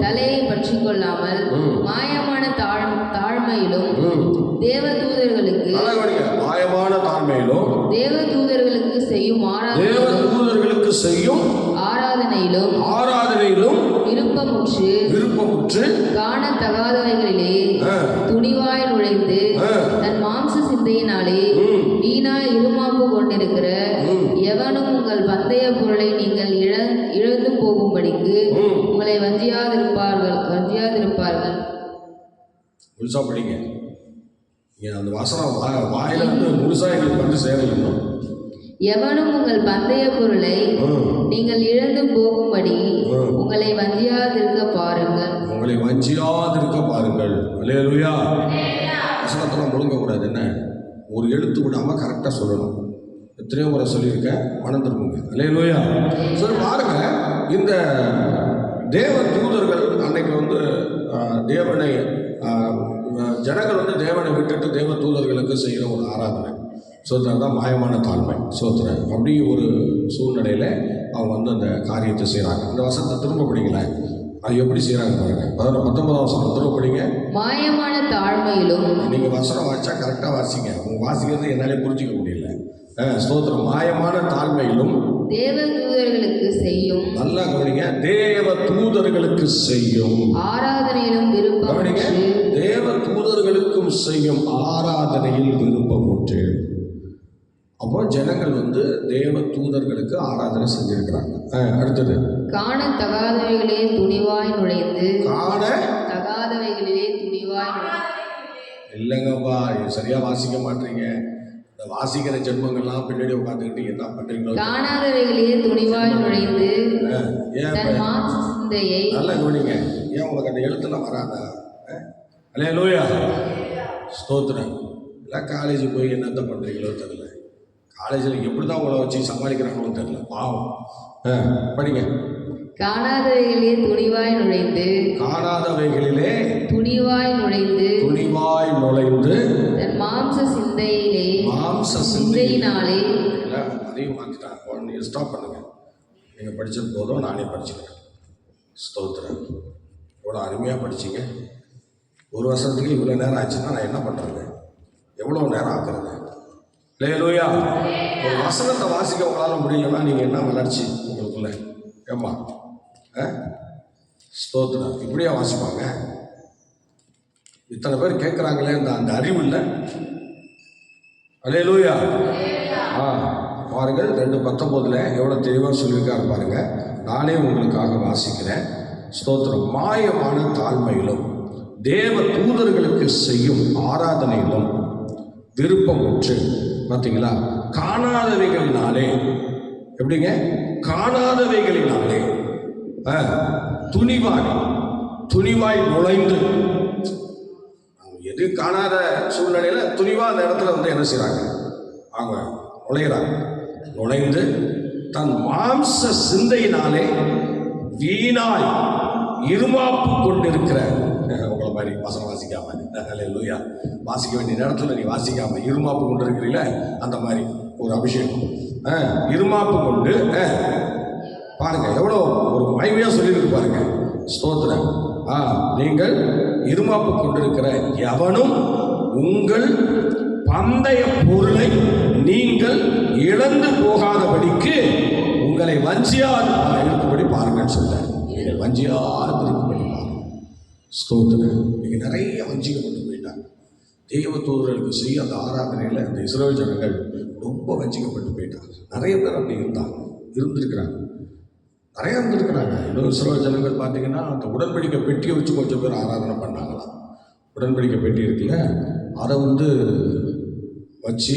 தலையை பற்றி கொள்ளாமல் மாயமான தாழ்மையிலும் தேவ தூதர்களுக்கு தேவ தூதர்களுக்கு செய்யும் ஆராதனையிலும் விருப்பமுற்று காணத்தகாதவைகளிலே துணிவாய் நுழைந்து தன் மாம்ச சிந்தையினாலே வீணாய் இருமாப்பு கொண்டிருக்கிற எவனும் உங்கள் பந்தய பொருளை நீங்கள் இழந்து போகும்படிக்கு உங்களை வஞ்சியாதிருப்பார்கள். முழுசா படிங்க. அந்த வசனம் வாயில இருந்து முழுசா எங்களுக்கு வந்து சேரல. எவனும் உங்கள் பந்தய பொருளை நீங்கள் இழந்து போகும்படி உங்களை வஞ்சியாதிருக்க பாருங்கள். அல்லேலூயா. வசனத்தெல்லாம் முழுங்கக்கூடாது. என்ன ஒரு எழுத்து விடாமல் கரெக்டாக சொல்லணும். எத்தனையோ முறை சொல்லியிருக்கேன், மனம் திரும்புங்க. அல்லேலூயா. சரி பாருங்க, இந்த தேவ தூதர்கள் அன்னைக்கு வந்து தேவனை ஜனங்கள் வந்து தேவனை விட்டுட்டு தேவ தூதர்களுக்கு செய்கிற ஒரு ஆராதனை. சோத்திரம் தான் மாயமான தாழ்மை. சோத்திரம் அப்படி ஒரு சூழ்நிலையில் அவங்க வந்து அந்த காரியத்தை செய்கிறாங்க. இந்த வசனத்தை திரும்ப படிங்களேன், அது எப்படி செய்கிறாங்க பாருங்க. 19ஆம் வசனம் திரும்ப படிங்க. மாயமான தாழ்மையிலும். நீங்கள் வசனம் வாசிச்சா கரெக்டாக வாசிங்க, உங்கள் வாசிக்கிறது என்னாலே புரிஞ்சிக்க முடியல. ஸ்தோத்திரம். மாயமான தாழ்மையிலும் தேவ தூதர்களுக்கு செய்யும், நல்லா கவனிங்க, தேவ தூதர்களுக்கு செய்யும் ஆராதனையிலும் விருப்பம், தேவ தூதர்களுக்கும் செய்யும் ஆராதனையில் விருப்பமுற்று. அப்போ ஜனங்கள் வந்து தேவ தூதர்களுக்கு ஆராதனை செஞ்சிருக்கிறாங்க. அடுத்தது காண தகாதவைகளே துணிவாய் நுழைந்து. இல்லைங்கப்பா, சரியா வாசிக்க மாட்டீங்க. இந்த வாசிக்கிற ஜென்மங்கள்லாம் பின்னாடி உட்காந்துக்கிட்டு என்ன பண்றீங்களோ. காணாதவைகளே துணிவாய் நுழைந்து நல்லா கவனிங்க. ஏன் உங்களுக்கு அந்த எழுத்துலாம் வராதா? அல்லேலூயா. ஸ்தோத்திரம். எல்லாம் காலேஜ் போய் என்னத்த பண்றீங்களோ தெரியல, காலேஜில் எப்படி தான் உங்களை வச்சு சமாளிக்கிறாங்களோ தெரியல, பாவம். படிங்க. காணாதவைகளிலே துணிவாய் நுழைந்து தன் மாம்ச சிந்தையினாலே. அதையும் மாற்றிட்டாங்க. நீங்கள் ஸ்டாப் பண்ணுங்க. நீங்கள் படித்தது போதும், நானே படிச்சுக்கிறேன். ஸ்தோத்திரம். இவ்வளோ அருமையாக படிச்சிங்க. ஒரு வசனத்துக்கு இவ்வளோ நேரம் ஆச்சுன்னா நான் என்ன பண்ணுறது? எவ்வளோ நேரம் ஆக்குறது? அல்லேலூயா. ஒரு வசனத்தை வாசிக்க உங்களால் முடியலன்னா நீங்கள் என்ன வளர்ச்சி உங்களுக்குள்ள? ஏம்மா ஸ்தோத்திரம், இப்படியா வாசிப்பாங்க? இத்தனை பேர் கேட்குறாங்களே, அந்த அறிவு இல்லை. அல்லேலூயா. பாருங்கள் 2:19 எவ்வளோ தெளிவாக சொல்லியிருக்காரு பாருங்க. நானே உங்களுக்காக வாசிக்கிறேன். ஸ்தோத்திரம். மாயமான தாழ்மையிலும் தேவ தூதர்களுக்கு செய்யும் ஆராதனையிலும் விருப்பம் உற்று, பார்த்தீங்களா, காணாதவைகளினாலே, எப்படிங்க? காணாதவைகளினாலே துணிவாய் நுழைந்து, எது காணாத சூழ்நிலையில் துணிவாக அந்த இடத்துல வந்து என்ன செய்கிறாங்க? அவங்க நுழைந்து தன் மாம்ச சிந்தையினாலே வீணாய் இருமாப்பு கொண்டிருக்கிற, உங்களை மாதிரி வசனம் வாசிக்காம, அல்லேலூயா, வாசிக்க வேண்டிய நேரத்தில் நீ வாசிக்காம இருமாப்பு கொண்டு இருக்கிறீங்கள, அந்த மாதிரி ஒரு அபிஷேகம். இருமாப்பு கொண்டு பாருங்க, எவ்வளோ ஒரு மைமையாக சொல்லியிருக்கு பாருங்க. ஸ்தோத்திரம். நீங்கள் இருமாப்பு கொண்டிருக்கிற எவனும் உங்கள் பந்தய பொருளை நீங்கள் இழந்து போகாதபடிக்கு உங்களை வஞ்சியார் இருக்கும்படி பாருங்கன்னு சொல்ல. நீங்கள் வஞ்சியார் இருக்கும்படி பாருங்க. ஸ்தோத்திரம். நீங்கள் நிறைய வஞ்சிக்கப்பட்டு போயிட்டாங்க. தெய்வ தூதர்களுக்கு செய்ய அந்த ஆராதனையில் அந்த இஸ்ரவேல் ஜனங்கள் ரொம்ப வஞ்சிக்கப்பட்டு போயிட்டாங்க. நிறைய பேர் அப்படி இருந்திருக்கிறாங்க. இன்னும் இஸ்ரவேல் ஜனங்கள் பார்த்தீங்கன்னா அந்த உடன்படிக்கை பெட்டியை வச்சு கொஞ்சம் பேர் ஆராதனை பண்ணாங்களாம். உடன்படிக்கை பெட்டி இருக்குல்ல, அதை வந்து வச்சு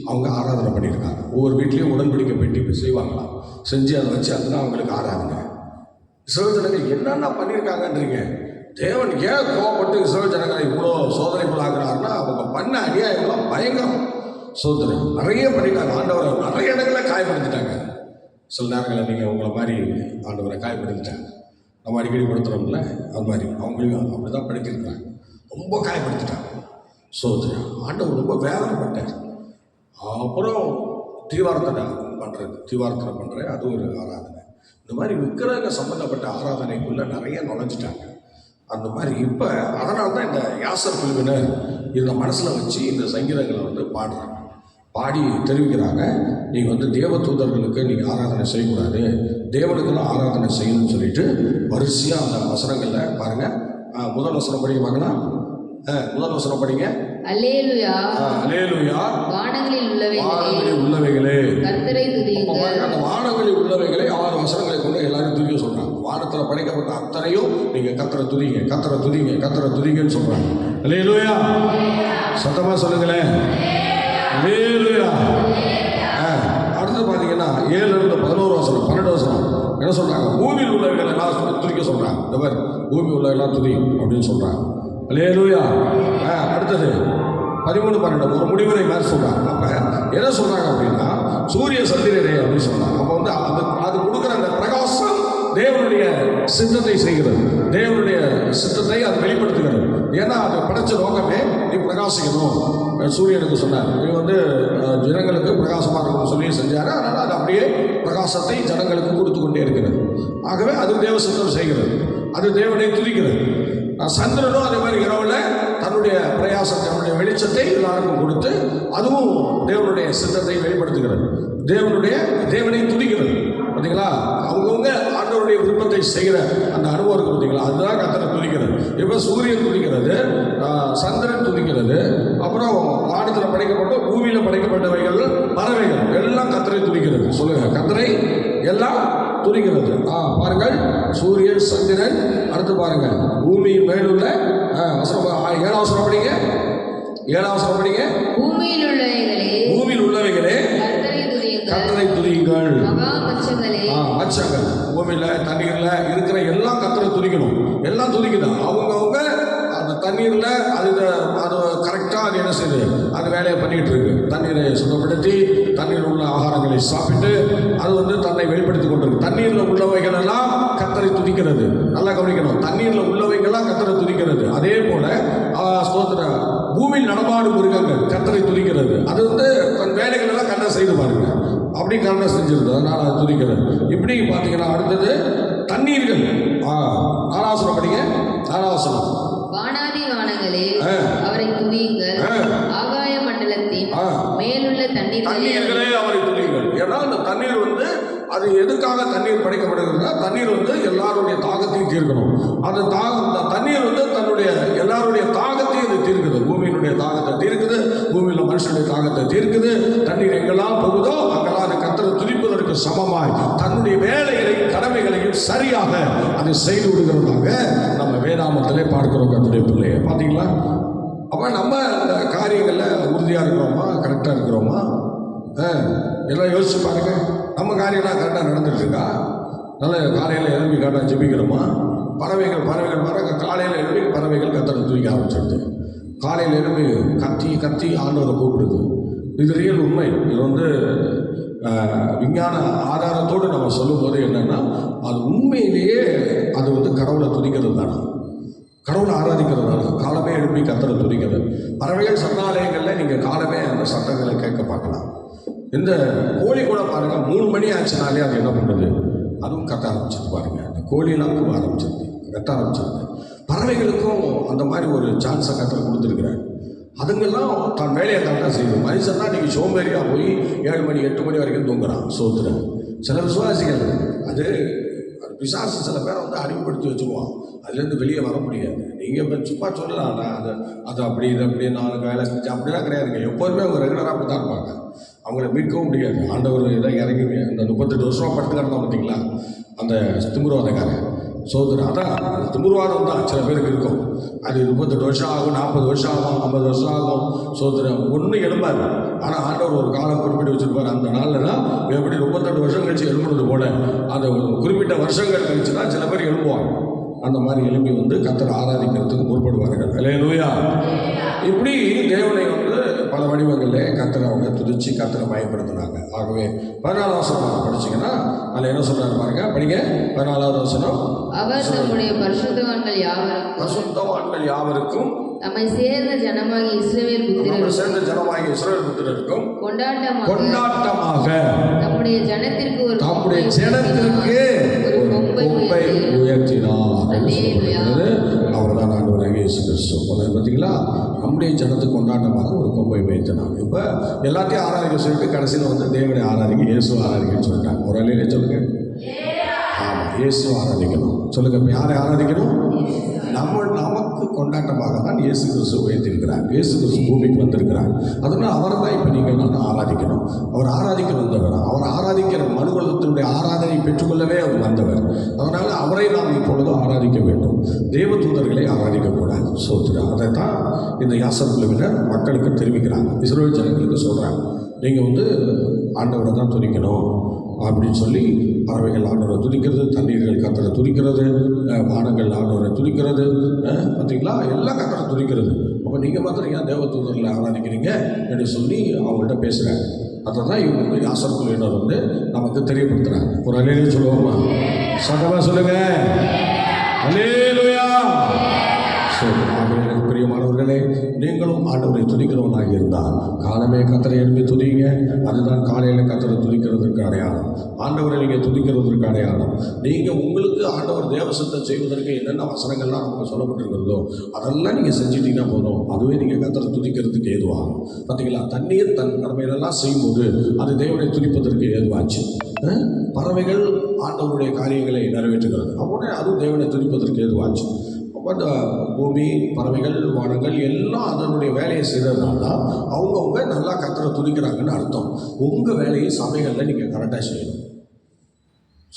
அவங்க ஆராதனை பண்ணியிருக்காங்க. ஒவ்வொரு வீட்லேயும் உடன்படிக்கை பெட்டி செய்வாங்களாம். செஞ்சு அதை வச்சு அதுதான் அவங்களுக்கு ஆராதனை. இஸ்ரவேல் ஜனங்கள் என்னென்ன பண்ணியிருக்காங்கன்றீங்க? தேவன் ஏன் கோவப்பட்டு இஸ்ரவேல் ஜனங்களை இவ்வளோ சோதனைக்குள்ளாக்குறாருன்னா, அவங்க பண்ண அநியாயங்களாம் பயங்கரம். சோதனை நிறைய பண்ணிட்டாங்க. ஆண்டவரை நிறைய இடங்களை காயப்படுத்திட்டாங்க. சில நேரங்களில் நீங்கள் உங்களை மாதிரி ஆண்டவரை காயப்படுத்திட்டாங்க. நம்ம அடிக்கடி படுத்துகிறோம்ல, அது மாதிரி அவங்களையும் அப்படி தான் படுத்திருக்கிறாங்க. ரொம்ப காயப்படுத்திட்டாங்க. சோதனை ஆண்டவர் ரொம்ப வேதனைப்பட்டார். அப்புறம் தீவார்த்தனை பண்ணுறேன், அது ஒரு ஆராதனை. இந்த மாதிரி விக்கிரக சம்பந்தப்பட்ட ஆராதனைக்குள்ளே நிறைய நுழைஞ்சிட்டாங்க. அந்த மாதிரி இப்போ அதனால தான் இந்த யாசர் குழுவினர் இந்த மனசில் வச்சு இந்த சங்கீதங்களை வந்து பாடி தெரிவிக்கிறாங்க. நீங்கள் வந்து தேவ தூதர்களுக்கு நீங்கள் ஆராதனை செய்யக்கூடாது, தேவனுக்கெல்லாம் ஆராதனை செய்யணும்னு சொல்லிட்டு வரிசையாக அந்த வசனங்களில் பாருங்கள். முதல் வசனம் படிக்க பார்க்கலாம். முதல் வசனம் படிங்க. அல்லேலூயா, அல்லேலூயா. வானங்களில் உள்ளவைகளே கர்த்தரை துதியுங்கள். அந்த வானங்களில் உள்ளவைகளை 6 வசனங்களை கொண்டு எல்லாரும் துதிக்க சொல்றாங்க. வானத்தில் படைக்கப்பட்ட அத்தனையும் நீங்க கர்த்தரை துதிங்கன்னு சொல்றாங்க. அல்லேலூயா. சத்தமா சொல்லுங்களேன். அல்லேலூயா. அடுத்து பார்த்தீங்கன்னா 7-11 வசனம் 12 வசனம் என்ன சொல்றாங்க? பூமியில் உள்ளவைகள் எல்லாம் துதிக்க சொல்றாங்க. இந்த மாதிரி பூமி உள்ளவெல்லாம் துதி அப்படின்னு சொல்றாங்க. அல்லேலூயா. அடுத்தது 13-12 ஒரு முடிவுரை மாதிரி சொல்றாங்க. அப்ப என்ன சொல்றாங்க அப்படின்னா, சூரிய சந்திரனே அப்படின்னு சொல்றாங்க. அப்போ வந்து அது கொடுக்குற அந்த பிரகாசம் தேவனுடைய சித்தத்தை செய்கிறது. தேவனுடைய சித்தத்தை அது வெளிப்படுத்துகிறது. ஏன்னா அது படைச்ச நோக்கமே நீ பிரகாசிக்கணும். சூரியனுக்கு சொன்னார், நீ வந்து ஜனங்களுக்கு பிரகாசமாக இருக்கணும்னு சொல்லி செஞ்சாரு. அதனால் அது அப்படியே பிரகாசத்தை ஜனங்களுக்கு கொடுத்து கொண்டே இருக்கிறது. ஆகவே அது தேவ சித்தம் செய்கிறது. அது தேவனை துதிக்கிறது. சந்திரனும் அதே மாதிரி இரவில் தன்னுடைய பிரயாசத்தை, தன்னுடைய வெளிச்சத்தை எல்லாருக்கும் கொடுத்து அதுவும் தேவனுடைய சித்தத்தை வெளிப்படுத்துகிறது. தேவனை துதிக்கிறது. பார்த்தீங்களா? அவங்கவுங்க ஆண்டவருடைய விருப்பத்தை செய்கிற அந்த அனுபவம் இருக்குது. பார்த்தீங்களா? அதுதான் கர்த்தரை துதிக்கிறது. இப்போ சூரியன் துதிக்கிறது, சந்திரன் துதிக்கிறது, அப்புறம் வானத்தில் படைக்கப்பட்ட பூமியில் படைக்கப்பட்டவைகள் பறவைகள் எல்லாம் கர்த்தரை துதிக்கிறது. சொல்லுங்க, கர்த்தரை எல்லாம் துதிக்கிறது. பாருங்கள், சூரியன் சந்திரன். அடுத்து பாருங்க, பூமியின் மேலுள்ள வசனம் 7 வசனம் படிங்க. 7 வசனம் படிங்க. பூமியில் உள்ளவைகளே கர்த்தரை துதியுங்கள். மச்சங்கள் பூமியில் தண்ணீரில் இருக்கிற எல்லாம் கர்த்தரை துதிக்கணும். எல்லாம் துதிக்குதான். அவங்கவுங்க அந்த தண்ணீரில் அது கரெக்டாக அது என்ன செய்யுது, அது வேலையை பண்ணிகிட்டு இருக்கு. தண்ணீரை சுத்தப்படுத்தி தண்ணீர் உள்ள ஆகாரங்களை சாப்பிட்டு அது வந்து தன்னை வெளிப்படுத்தி கொண்டிருக்கு. தண்ணீரில் உள்ளவைகள் எல்லாம் கர்த்தரை துதிக்கிறது. நல்லா கவனிக்கணும். தண்ணீரில் உள்ளவைகள்லாம் கர்த்தரை துதிக்கிறது. அதே போல ஸ்தோத்திர பூமியில் நடமாடும் மிருகங்கள் கர்த்தரை துதிக்கிறது. அது வந்து தன் வேலைகள் எல்லாம் கரெக்டாக செய்து பாருங்க. அப்படி கரெக்டாக செஞ்சிருது. அதனால் அது துதிக்கிறது. இப்படி பார்த்தீங்கன்னா அடுத்தது தண்ணீர்கள். 4 வசனம் படிங்க. 4 வசனம். வானாதி வானங்களே துதியுங்கள். ஆகாய மண்டலத்தின் மேலுள்ள தண்ணீர்களே அவரை துதியுங்கள். ஏன்னா அந்த தண்ணீர் வந்து அது எதுக்காக தண்ணீர் படைக்கப்படுகிறதுனா, தண்ணீர் வந்து எல்லாருடைய தாகத்தையும் தீர்க்கணும். அந்த தண்ணீர் வந்து தன்னுடைய எல்லாருடைய தாகத்தையும் இது தீர்க்குது. பூமியினுடைய தாகத்தை தீர்க்குது, பூமியில் மனுஷனுடைய தாகத்தை தீர்க்குது. தண்ணீர் எங்கெல்லாம் போகுதோ அங்கெல்லாம் அது கர்த்தரை துதிப்பதற்கு சமமாய் தன்னுடைய வேலைகளையும் கடமைகளையும் சரியாக அதை செய்து விடுகிறதாக நம்ம வேதாமத்திலே பார்க்கிறோம். கர்த்தருடைய பிள்ளையை பார்த்தீங்களா? அப்போ நம்ம அந்த காரியங்களில் உறுதியாக இருக்கிறோமா, கரெக்டாக இருக்கிறோமா? எல்லாம் யோசிச்சு பாருங்க. நம்ம காரியம்லாம் கரெக்டாக நடந்துட்டு இருக்கா? நல்ல காலையில் எழுப்பி கரெக்டாக ஜெபிக்கிறோமா? பறவைகள் பாருங்க, காலையில் எழுப்பி பறவைகள் கர்த்தரை தூக்க ஆரம்பிச்சிடுது. காலையில் எழுப்பி கத்தி ஆண்டவரை கூப்பிடுது. இது ரியல் உண்மை. இது வந்து விஞ்ஞான ஆதாரத்தோடு நம்ம சொல்லும்போது என்னென்னா, அது உண்மையிலேயே அது வந்து கடவுளை துதிக்கிறது தானே, கடவுளை ஆராதிக்கிறதுனால காலமே எழுப்பி கர்த்தரை துதிக்கிறது. பறவைகள் சரணாலயங்களில் நீங்கள் காலமே அந்த சத்தங்களை கேட்க பார்க்கலாம். இந்த கோழி கூட பாருங்கள், 3 மணி ஆச்சுனாலே அது என்ன பண்ணுது, அதுவும் கத்த ஆரம்பிச்சிது. பாருங்கள், அந்த கோழியெல்லாம் கூவ ஆரம்பிச்சிருது, கத்த ஆரம்பிச்சிருது. பறவைகளுக்கும் அந்த மாதிரி ஒரு சான்ஸை கத்தரை கொடுத்துருக்குறாரு. அதுங்கெல்லாம் தான் வேலையை கரெக்டாக செய்யும். மனுஷன் தான் நீங்கள் சோம்பேறியாக போய் 7 மணி 8 மணி வரைக்கும் தூங்குறான் சோத்துறேன். சில விசுவாசிகள் அது பிசாசு சில பேரை வந்து அடிமைப்படுத்தி வச்சுக்குவான். அதுலேருந்து வெளியே வர முடியாது. நீங்கள் இப்போ சும்மா சொல்லலாம்ல, அது அப்படி இது அப்படி 4 வேலை செஞ்சு அப்படிலாம் கிடையாதுங்க. எப்போதுமே அவங்க ரெகுலராக அப்படி தான் இருப்பாங்க. அவங்கள மீட்கவும் முடியாது. ஆண்டவர் இதை இறங்கி அந்த 38 வருஷம் படுத்து கிடந்தான் பார்த்தீங்களா, அந்த திமிர்வாதக்காரன் சோதரன். அதான் அந்த திமிர்வாதம் தான் சில பேருக்கு இருக்கும். அது 38 வருஷம் ஆகும், 40 வருஷம் ஆகும், 50 வருஷம் ஆகும். சோதரன் ஒன்றும் எழுப்பாரு. ஆனால் ஆண்டவர் ஒரு காலம் குறிப்பிட்டு வச்சுருப்பார். அந்த நாளில் தான் எப்படி 38 வருஷம் கழிச்சு எழுப்புறது போல அந்த குறிப்பிட்ட வருஷங்கள் கழிச்சு தான் சில பேர் எழுப்புவாங்க. அந்த மாதிரி எழுப்பி வந்து கர்த்தரை ஆராதிக்கிறதுக்கு முற்படுவார்கள். அல்லேலூயா. இப்படி தேவனை வந்து பல வடிவங்களில் கர்த்தரை அவங்க துதிச்சு கர்த்தரை பயன்படுத்தினாங்க. ஆகவே 14வது வசனம் படிச்சிங்கன்னா அதில் என்ன சொல்றாரு பாருங்க, படிங்க. 14வது வசனம், அவர் நம்முடைய பரிசுத்தவான்கள் யாவருக்கும் நம்மை சேர்ந்த ஜனமாகிய இஸ்ரவேல் புத்திரருக்கும் கொண்டாட்டமாக நம்முடைய ஜனத்திற்கு ஒரு கொம்பை உயர்த்தினார். அவர் தான் ஆண்டவராகிய இயேசு கிறிஸ்து. பார்த்தீங்களா, நம்முடைய ஜனத்துக்கு கொண்டாட்டமாக ஒரு கொம்பை வைத்தினார். இப்போ எல்லாத்தையும் ஆராதிக்க சொல்லிட்டு கடைசியில் வந்து தேவனை ஆராதிக்க, இயேசு ஆராதிக்கன்னு சொல்லிட்டாங்க. ஒரு அலையிலே சொல்லுங்க, ஆமாம், இயேசு ஆராதிக்கணும். சொல்லுங்க, இப்போ யாரை ஆராதிக்கணும்? நமக்கு கொண்டாட்டமாக தான் இயேசு கிறிஸ்து உயர்த்திருக்கிறார். இயேசு கிறிஸ்து பூமிக்கு வந்திருக்கிறார். அதனால் அவரை தான் இப்போ நீங்கள் நான் ஆராதிக்கணும். அவர் ஆராதிக்க வந்தவர். அவர் ஆராதிக்கிற மனுகுலத்தினுடைய ஆராதனை பெற்றுக்கொள்ளவே அவர் வந்தவர். அதனால் அவரை நாம் இப்பொழுது ஆராதிக்க வேண்டும். தேவ தூதர்களை ஆராதிக்கக்கூடாது. சோத்திரம். அதை தான் இந்த யாசர் குழுவினர் மக்களுக்கு தெரிவிக்கிறாங்க. இஸ்ரவேல் ஜனங்களுக்கு சொல்கிறாங்க, நீங்கள் வந்து ஆண்டவரை தான் துதிக்கணும் அப்படின்னு சொல்லி. பறவைகள் ஆண்டவரை துதிக்கிறது, தண்ணீர்கள் கர்த்தரை துதிக்கிறது, வானங்கள் ஆண்டவரை துதிக்கிறது. பார்த்தீங்களா, எல்லாம் கர்த்தரை துதிக்கிறது. அப்போ நீங்கள் மாத்திரம் ஏன் தேவ தூதர்களை ஆராதிக்கிறீங்க என்று சொல்லி அவங்கள்ட்ட பேசுகிறாங்க. அதை தான் இவங்க வந்து யாசர் குழுவினர் வந்து நமக்கு தெரியப்படுத்துகிறாங்க. ஒரு அலையிலே சொல்லுவோமா? சத்தமாக சொல்லுங்க, அல்லேலூயா. எனக்கு பிரியமானவர்களே, நீங்களும் ஆண்டவரை துதிக்கிறவனாக இருந்தால் காலமே கர்த்தரை எழுப்பி துதிங்க. அதுதான் காலையில் கர்த்தரை துதிக்கிறதுக்கு அடையாளம். ஆண்டவரை நீங்கள் துதிக்கிறதுக்கு அடையாளம். நீங்கள் உங்களுக்கு ஆண்டவர் தேவசத்தை செய்வதற்கு என்னென்ன வசனங்கள்லாம் நமக்கு சொல்லப்பட்டிருக்கிறதோ அதெல்லாம் நீங்கள் செஞ்சிட்டீங்கன்னா போதும். அதுவே நீங்கள் கர்த்தரை துதிக்கிறதுக்கு ஏதுவாகும். பார்த்தீங்களா, தண்ணீர் தன் கடமையிலெல்லாம் செய்யும்போது அது தேவனை துதிப்பதற்கு ஏதுவாச்சு. பறவைகள் ஆண்டவருடைய காரியங்களை நிறைவேற்றுகிறது, அப்போனே அதுவும் தேவனை துதிப்பதற்கு ஏதுவாச்சு. அந்த பூமி, பறவைகள், வானங்கள் எல்லாம் அதனுடைய வேலையை செய்கிறதுனால தான் அவங்கவுங்க நல்லா கர்த்தரை துதிக்கிறாங்கன்னு அர்த்தம். உங்கள் வேலையை சபைகளில் நீங்கள் கரெக்டாக செய்யணும்.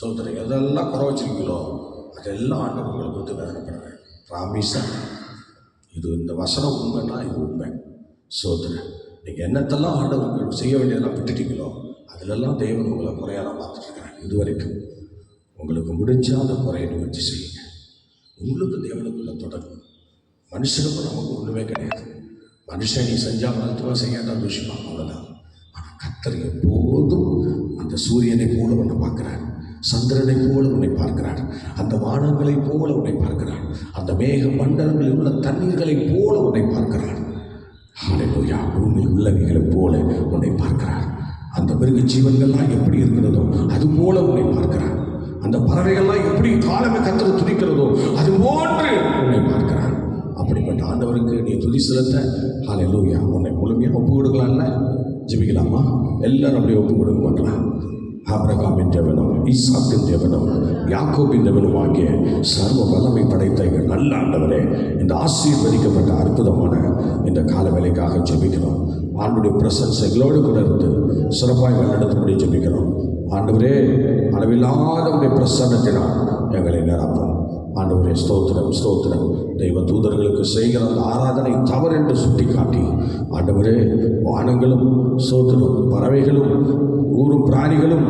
சோதனை எதெல்லாம் குறை வச்சிருக்கீங்களோ அதெல்லாம் ஆண்டவர் உங்களுக்கு வந்து வேதனைப்படுறேன். ராமீசன், இது இந்த வசனம் உண்மைன்னா இது உண்மை. சோதனை, நீங்கள் என்னத்தெல்லாம் ஆண்டவருக்கு செய்ய வேண்டியதெல்லாம் விட்டுட்டீங்களோ அதிலெல்லாம் தேவன் உங்களை குறையாக பார்த்துட்ருக்கிறாங்க. இது வரைக்கும் உங்களுக்கு முடிஞ்சால் அந்த குறையை நிவர்த்தி செய்யுங்க. உங்களுக்கு தேவனுக்குள்ள தொடர்பு. மனுஷனுக்கும் நமக்கு ஒன்றுமே கிடையாது. மனுஷன் நீ செஞ்சால் மருத்துவம் செய்யாதான் தூஷிப்பான், அவ்வளோதான். ஆனால் கர்த்தர் எப்போதும் அந்த சூரியனை போல உன்னை பார்க்கிறார், சந்திரனை போல உன்னை பார்க்கிறார், அந்த வானங்களை போல உன்னை பார்க்கிறார், அந்த மேக மண்டலங்களில் உள்ள தண்ணீர்களை போல உன்னை பார்க்கிறார். ஹல்லேலூயா. பூமியில் உள்ளவைகளை போல உன்னை பார்க்கிறார். அந்த மிருக ஜீவன்கள்லாம் எப்படி இருக்கிறதோ அது போல உன்னை பார்க்கிறார். அந்த பறவைகள்லாம் எப்படி காலமே கர்த்தரை துதிக்கிறதோ அது போன்று உன்னை பார்க்கிறார். அப்படிப்பட்ட ஆண்டவருக்கு நீ துதி துதி செலுத்த ஹல்லேலூயா. உன்னை முழுமையாக ஒப்பு கொடுக்கலாம்ல? ஜெபிக்கலாமா? எல்லாரும் அப்படியே ஒப்பு கொடுக்க பார்க்கலாம். ஆபிரகாமின் தேவனும் ஈசாக்கின் தேவனும் யாக்கோபின் தேவனும் ஆகிய சர்வ வல்லமை படைத்த எங்கள் நல்ல ஆண்டவரே, இந்த ஆசீர்வதிக்கப்பட்ட அற்புதமான இந்த கால வேலைக்காக ஜெபிக்கிறோம். ஆண்டுடைய பிரசன்ஸ் எங்களோடு கூட இருந்து சிறப்பாக வழிநடத்தும்படி ஜெபிக்கிறோம். ஆண்டவரே, அளவில்லாத உடைய பிரசன்னத்தினால் எங்களை நிரப்பும். ஆண்டவரே, ஸ்தோத்திரம் ஸ்தோத்திரம். தெய்வ தூதர்களுக்கு செய்கிற அந்த ஆராதனை தவறென்று சுட்டி காட்டி, ஆண்டவரே, வானங்களும் ஸ்தோத்திரம், பறவைகளும் ஊரும் பிராணிகளும்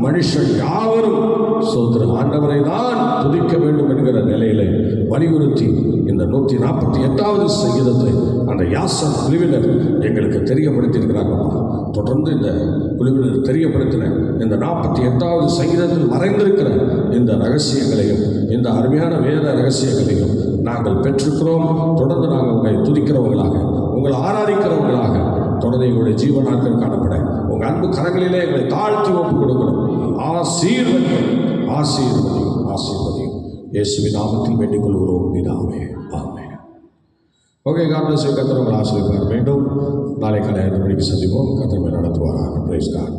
மனுஷன் யாவரும் ஸ்தோத்திரம் ஆண்டவரை தான் துதிக்க வேண்டும் என்கிற நிலையிலே வலியுறுத்தி இந்த 148வது சங்கீதத்தை அந்த யாசர் குழுவினர் எங்களுக்கு தெரியப்படுத்தியிருக்கிறாங்கப்பா. தொடர்ந்து இந்த குழுவினர் தெரியப்படுத்தின இந்த 48வது சங்கீதத்தில் மறைந்திருக்கிற இந்த ரகசியங்களையும் இந்த அருமையான வேத ரகசியங்களையும் நாங்கள் பெற்றிருக்கிறோம். தொடர்ந்து நாங்கள் உங்களை துதிக்கிறவங்களாக, உங்களை ஆராதிக்கிறவங்களாக தொடர்ந்து எங்களுடைய ஜீவனாட்கள் காணப்பட உங்கள் அன்பு கரங்களிலே எங்களை தாழ்த்தி ஒப்பு கொடுக்கணும். ஆசீர்வதியும் ஆசீர்வதியும் ஆசீர்வதியும் இயேசுவின் நாமத்தில் வேண்டிக் கொள்கிறோம் பிதாவே, ஆமென். Okay, God bless you. கர்த்தர் உங்களை ஆசீர்வதிப்பார். மீண்டும் நாளை காலை 5 மணிக்கு சந்திப்போம். கர்த்தர் நடத்துவாராக. Praise God.